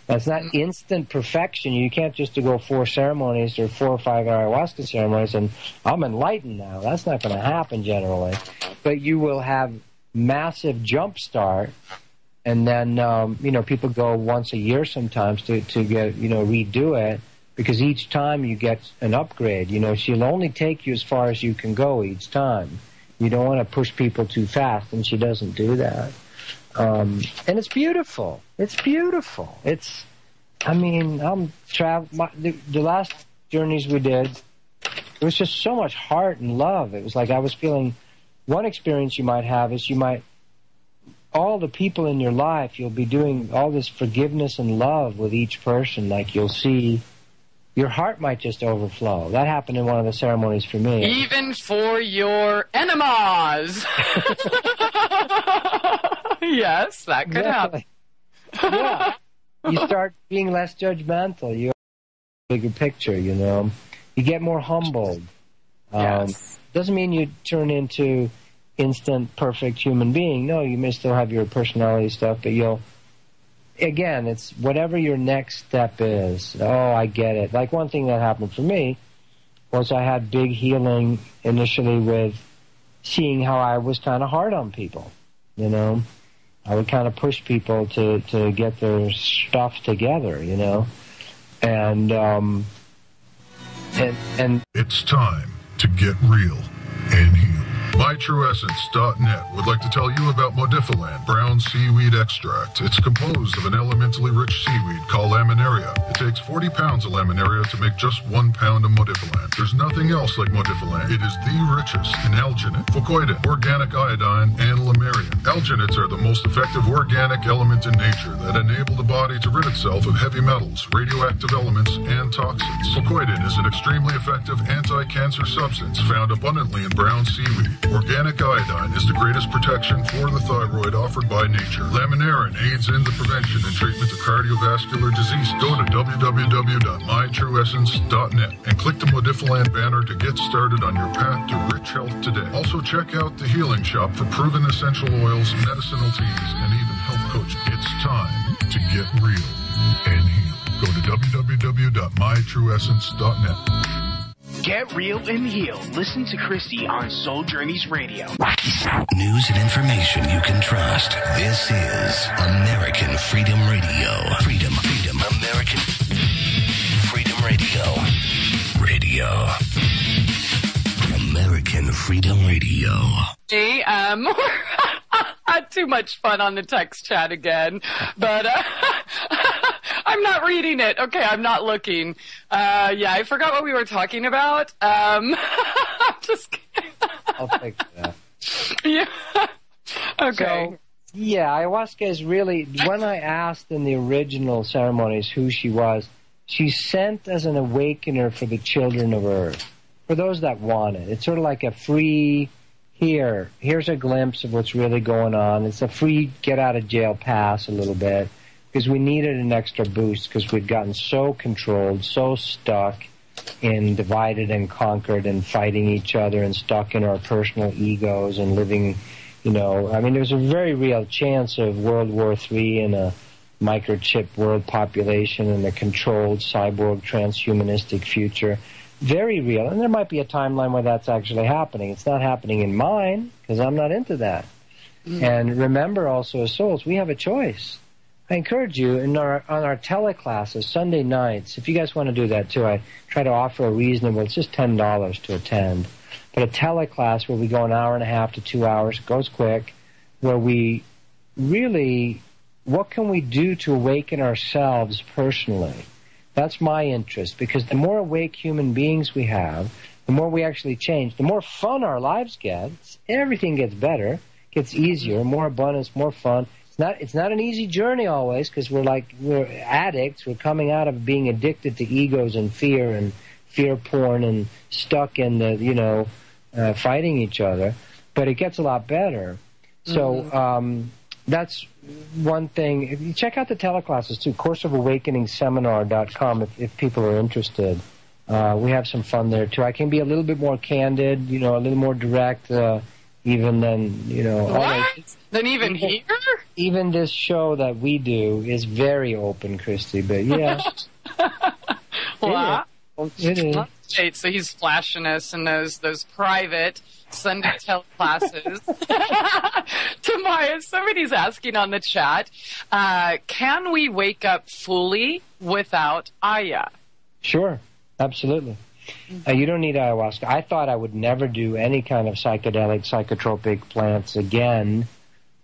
That's not instant perfection. You can't just go 4 ceremonies or 4 or 5 ayahuasca ceremonies and I'm enlightened now. That's not going to happen generally. But you will have massive jump start. And then, people go once a year sometimes to get, redo it, because each time you get an upgrade. She'll only take you as far as you can go each time. You don't want to push people too fast, and she doesn't do that. And it's beautiful. It's beautiful. The last journeys we did, it was just so much heart and love. It was like I was feeling, one experience you might have is all the people in your life, you'll be doing all this forgiveness and love with each person. Like you'll see, your heart might just overflow. That happened in one of the ceremonies for me. Even for your enemas. Yes, that could happen. Yeah. You start being less judgmental. You have a bigger picture, You get more humbled. Yes. Doesn't mean you turn into instant perfect human being. No, you may still have your personality stuff, but it's whatever your next step is. Oh, I get it. Like one thing that happened for me was I had big healing initially with seeing how I was kind of hard on people. I would kind of push people to get their stuff together, And It's time to get real and heal. MyTrueEssence.net would like to tell you about Modifiland brown seaweed extract. It's composed of an elementally rich seaweed called laminaria. It takes 40 pounds of laminaria to make just 1 pound of Modifiland. There's nothing else like Modifiland. It is the richest in alginate, fucoidin, organic iodine, and lamarian. Alginates are the most effective organic element in nature that enable the body to rid itself of heavy metals, radioactive elements, and toxins. Fucoidin is an extremely effective anti-cancer substance found abundantly in brown seaweed. Organic iodine is the greatest protection for the thyroid offered by nature. Laminarin aids in the prevention and treatment of cardiovascular disease. Go to www.mytrueessence.net and click the Modifiland banner to get started on your path to rich health today. Also check out the Healing Shop for proven essential oils, medicinal teas, and even health coaching. It's time to get real and heal. Go to www.mytrueessence.net. Get real and heal. Listen to Christie on Soul Journeys Radio. News and information you can trust. This is American Freedom Radio. Freedom, American Freedom Radio. American Freedom Radio. Hey, had too much fun on the text chat again, but I'm not reading it. Okay, I'm not looking. Yeah, I forgot what we were talking about. I'm just kidding. I'll take that. Yeah. Okay. So, yeah, ayahuasca is really, when I asked in the original ceremonies who she was, she's sent as an awakener for the children of Earth, for those that want it. It's sort of like a free, here's a glimpse of what's really going on. It's a free get-out-of-jail pass a little bit, because we needed an extra boost because we'd gotten so controlled, so stuck in divided and conquered and fighting each other and stuck in our personal egos and living, I mean, there's a very real chance of World War III and a microchip world population and a controlled cyborg transhumanistic future. Very real. And there might be a timeline where that's actually happening. It's not happening in mine because I'm not into that. And remember also as souls, we have a choice. I encourage you on our teleclasses, Sunday nights, if you guys want to do that too, I try to offer a reasonable, it's just $10 to attend, but a teleclass where we go an hour and a half to 2 hours, it goes quick, where we really, what can we do to awaken ourselves personally? That's my interest, because the more awake human beings we have, the more we actually change, the more fun our lives get, everything gets better, gets easier, more abundance, more fun. It's not an easy journey always, because we're addicts. We're coming out of being addicted to egos and fear porn and stuck in the, fighting each other. But it gets a lot better. So that's one thing. Check out the teleclasses too, courseofawakeningsseminar.com if people are interested. We have some fun there too. I can be a little bit more candid, a little more direct, even than, What? Than even here? Even this show that we do is very open, Christie, but yeah. Wow. It is. So he's flashing us in those private Sunday teleclasses. Tobias, somebody's asking on the chat, can we wake up fully without Aya? Sure, absolutely. You don't need ayahuasca. I thought I would never do any kind of psychedelic, psychotropic plants again,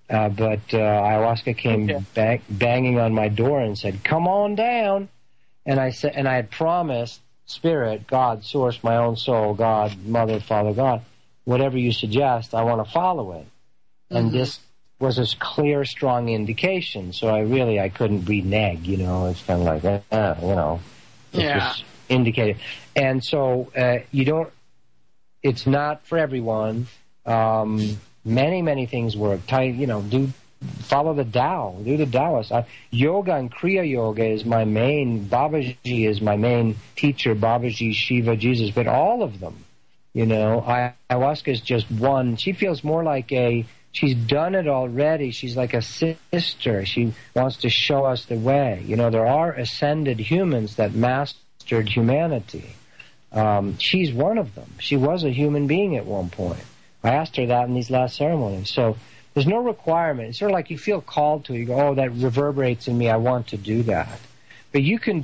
but ayahuasca came banging on my door and said, "Come on down." And I said, and I had promised Spirit, God, Source, my own soul, God, Mother, Father, God, whatever you suggest, I want to follow it. And this was a clear, strong indication. So I couldn't renege. It's kind of like, it was indicated. And so it's not for everyone. Many things work. Follow the Tao. Do the Taoist. Yoga and Kriya Yoga is my main. Babaji is my main teacher. Babaji, Shiva, Jesus. But all of them, ayahuasca is just one. She feels more like she's done it already. She's like a sister. She wants to show us the way. There are ascended humans that mastered humanity. She's one of them. She was a human being at one point. I asked her that in these last ceremonies. So there's no requirement. It's sort of like you feel called to it. You go, oh, that reverberates in me. I want to do that. But you can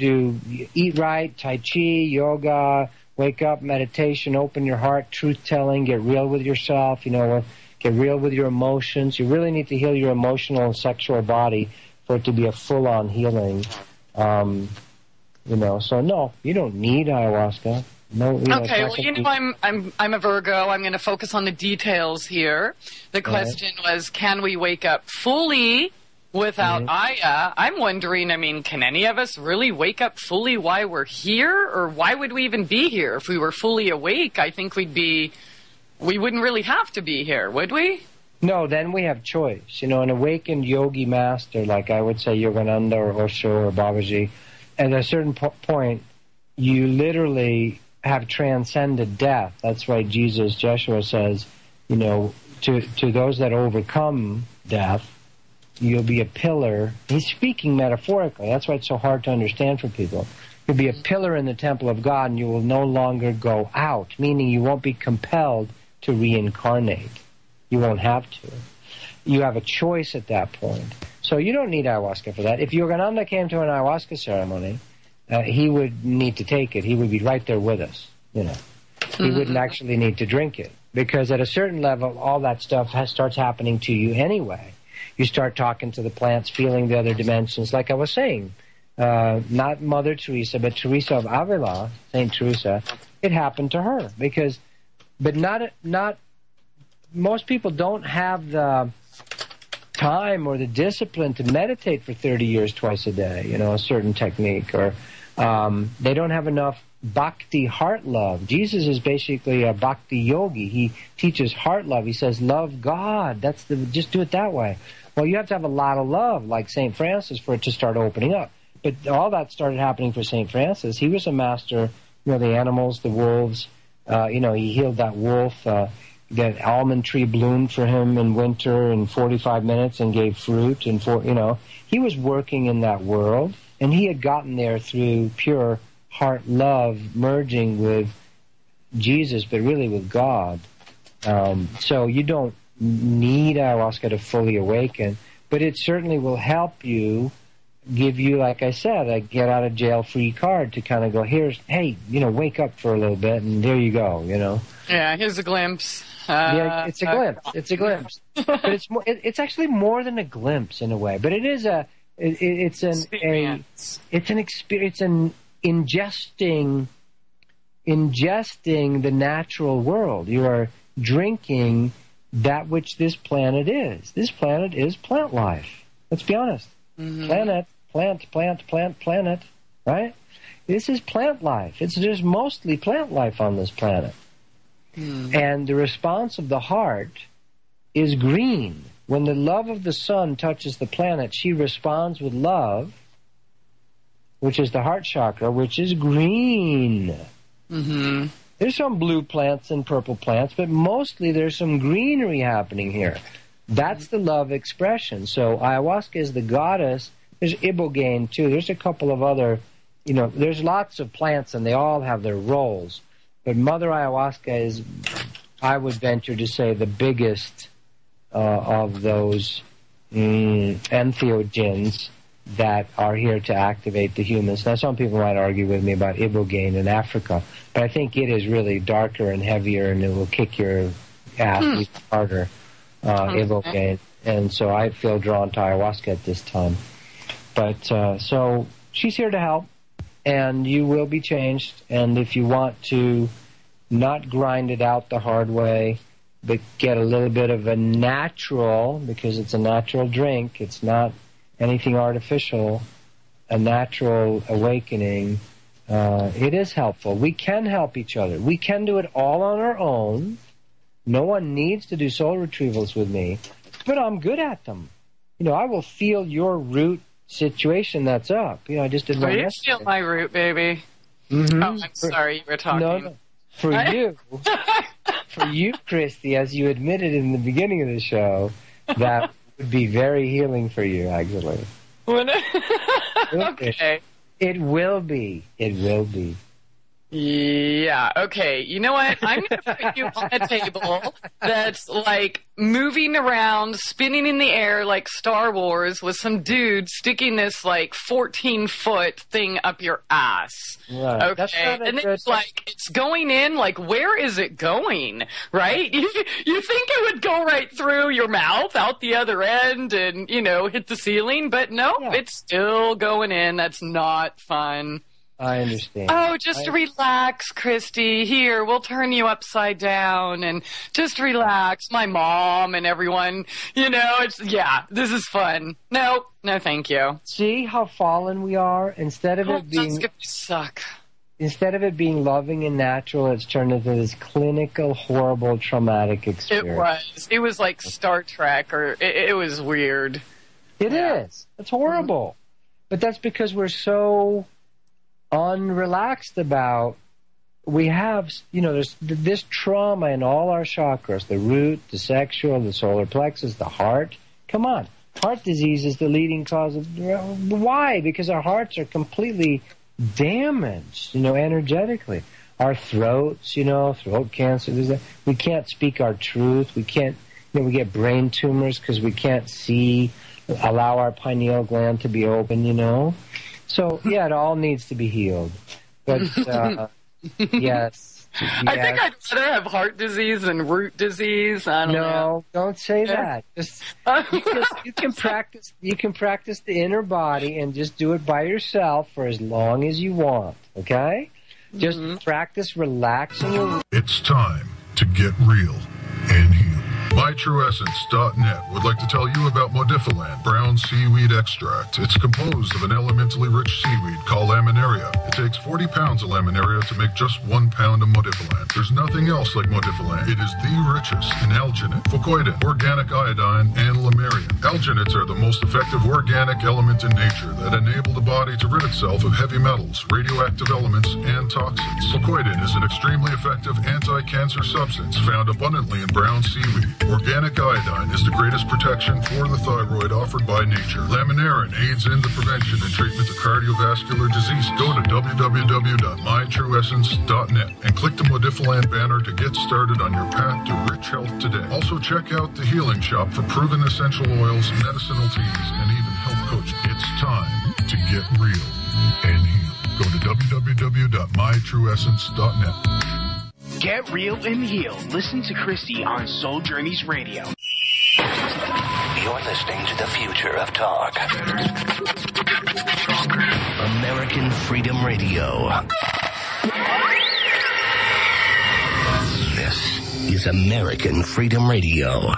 eat right, Tai Chi, yoga, wake up, meditation, open your heart, truth-telling, get real with yourself, get real with your emotions. You really need to heal your emotional and sexual body for it to be a full-on healing. So no, you don't need ayahuasca. No. Okay, well, I'm a Virgo. I'm going to focus on the details here. The question was, can we wake up fully without Aya? I'm wondering, can any of us really wake up fully while we're here? Or why would we even be here? If we were fully awake, I think we wouldn't really have to be here, would we? No, then we have choice. An awakened yogi master, like I would say Yogananda or Osho or Babaji, at a certain point, you literally have transcended death. That's why Joshua says, to those that overcome death, you'll be a pillar. He's speaking metaphorically. That's why it's so hard to understand for people. You'll be a pillar in the temple of God, and you will no longer go out, meaning you won't be compelled to reincarnate. You won't have to. You have a choice at that point. So you don't need ayahuasca for that. If Yogananda came to an ayahuasca ceremony, he would need to take it. He would be right there with us, He wouldn't actually need to drink it. Because at a certain level, all that stuff starts happening to you anyway. You start talking to the plants, feeling the other dimensions. Like I was saying, not Mother Teresa, but Teresa of Avila, Saint Teresa, it happened to her. But not most people don't have the time or the discipline to meditate for 30 years twice a day, a certain technique, or they don't have enough bhakti, heart love. Jesus is basically a bhakti yogi. He teaches heart love. He says, love God. Just do it that way. Well, you have to have a lot of love, like St. Francis, for it to start opening up. But all that started happening for St. Francis. He was a master, the animals, the wolves. He healed that wolf. That almond tree bloomed for him in winter in 45 minutes and gave fruit. And he was working in that world, and he had gotten there through pure heart love, merging with Jesus, but really with God. So you don't need ayahuasca to fully awaken, but it certainly will help you, give you, like I said, a get out of jail free card to kind of go, wake up for a little bit, and there you go, Yeah, here's a glimpse. It's a glimpse. It's a glimpse, but it's actually more than a glimpse in a way. But it is it's an experience. It's an ingesting the natural world. You are drinking that which this planet is. This planet is plant life. Let's be honest. Planet, planet, right? This is plant life. There's mostly plant life on this planet. And the response of the heart is green. When the love of the sun touches the planet, she responds with love, which is the heart chakra, which is green. There's some blue plants and purple plants, but mostly there's some greenery happening here. That's the love expression. So ayahuasca is the goddess. There's ibogaine, too. There's a couple of other, there's lots of plants, and they all have their roles. But Mother Ayahuasca is, I would venture to say, the biggest of those entheogens that are here to activate the humans. Now, some people might argue with me about ibogaine in Africa, but I think it is really darker and heavier, and it will kick your ass even harder, ibogaine. And so I feel drawn to ayahuasca at this time. But so she's here to help. And you will be changed. And if you want to not grind it out the hard way, but get a little bit of a natural, because it's a natural drink, it's not anything artificial, a natural awakening, it is helpful. We can help each other. We can do it all on our own. No one needs to do soul retrievals with me, but I'm good at them. I will feel your root situation that's up. I just did one yesterday. Feel my root, baby. Oh, I'm sorry, you were talking. No. For you, Christie, as you admitted in the beginning of the show, that would be very healing for you, actually. Okay. It will be. It will be. Yeah, okay. You know what? I'm going to put you on a table that's like moving around, spinning in the air like Star Wars with some dude sticking this like 14-foot thing up your ass. Right. Okay. And it's like, it's going in, like, where is it going? Right? You think it would go right through your mouth, out the other end, and, you know, hit the ceiling, but no, it's still going in. That's not fun. I understand. Oh, just relax, Christie. Here, we'll turn you upside down and just relax. My mom and everyone, you know, this is fun. No, thank you. See how fallen we are? Instead of it being loving and natural, it's turned into this clinical, horrible, traumatic experience. It was like Star Trek, or it was weird. It is. It's horrible. But that's because we're so unrelaxed about, we have, you know, there's this trauma in all our chakras, the root, the sexual, the solar plexus, the heart. Come on. Heart disease is the leading cause of, why? Because our hearts are completely damaged, you know, energetically. Our throats, you know, throat cancer, we can't speak our truth. We can't, you know, we get brain tumors because we can't allow our pineal gland to be open, you know. So, yeah, it all needs to be healed. But, yes. I think I'd rather have heart disease than root disease. I don't know. No, don't say that. Just you can practice the inner body and just do it by yourself for as long as you want, okay? Just practice relaxing. It's time to get real and heal. MyTrueEssence.net would like to tell you about Modifiland brown seaweed extract. It's composed of an elementally rich seaweed called laminaria. It takes 40 pounds of laminaria to make just 1 pound of Modifiland. There's nothing else like Modifiland. It is the richest in alginate, fucoidin, organic iodine, and lamarian. Alginates are the most effective organic element in nature that enable the body to rid itself of heavy metals, radioactive elements, and toxins. Fucoidin is an extremely effective anti-cancer substance found abundantly in brown seaweed. Organic iodine is the greatest protection for the thyroid offered by nature. Laminarin aids in the prevention and treatment of cardiovascular disease. Go to www.mytrueessence.net and click the Modifiland banner to get started on your path to rich health today. Also check out the Healing Shop for proven essential oils, medicinal teas, and even health coaching. It's time to get real and heal. Go to www.mytrueessence.net. Get real and heal. Listen to Christie on Soul Journeys Radio. You're listening to the future of talk. American Freedom Radio. This is American Freedom Radio.